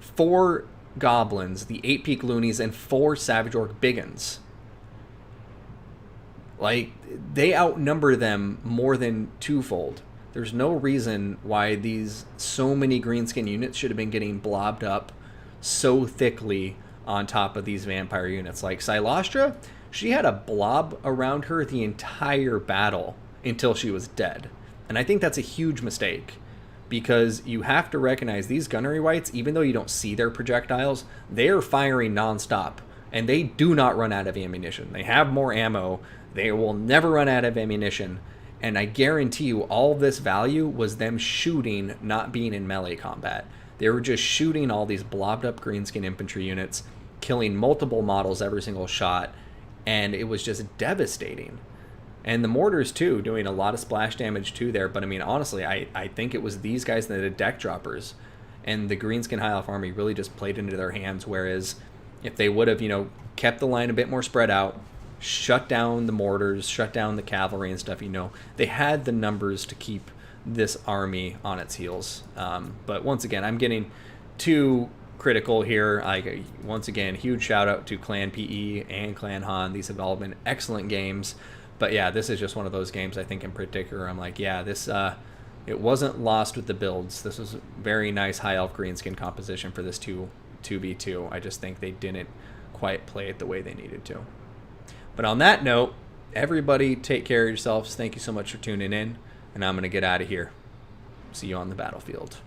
4 goblins, the 8 peak loonies, and 4 savage orc biggins. They outnumber them more than twofold. There's no reason why these so many greenskin units should have been getting blobbed up so thickly on top of these vampire units. Like Silastra, she had a blob around her the entire battle until she was dead. And I think that's a huge mistake. because you have to recognize these gunnery wights, even though you don't see their projectiles, they are firing nonstop, and they do not run out of ammunition. They have more ammo. They will never run out of ammunition. And I guarantee you all of this value was them shooting, not being in melee combat. They were just shooting all these blobbed up greenskin infantry units, killing multiple models every single shot, and it was just devastating. And the mortars, too, doing a lot of splash damage, too, there. But, I mean, honestly, I think it was these guys that did deck droppers. And the Greenskin High Elf Army really just played into their hands. Whereas if they would have, kept the line a bit more spread out, shut down the mortars, shut down the cavalry and stuff, they had the numbers to keep this army on its heels. But once again, I'm getting too critical here. Once again, huge shout out to Clan PE and Clan Han. These have all been excellent games. But yeah, this is just one of those games, I think, in particular. I'm like, yeah, this it wasn't lost with the builds. This was a very nice high elf greenskin composition for this 2v2. I just think they didn't quite play it the way they needed to. But on that note, everybody take care of yourselves. Thank you so much for tuning in, and I'm going to get out of here. See you on the battlefield.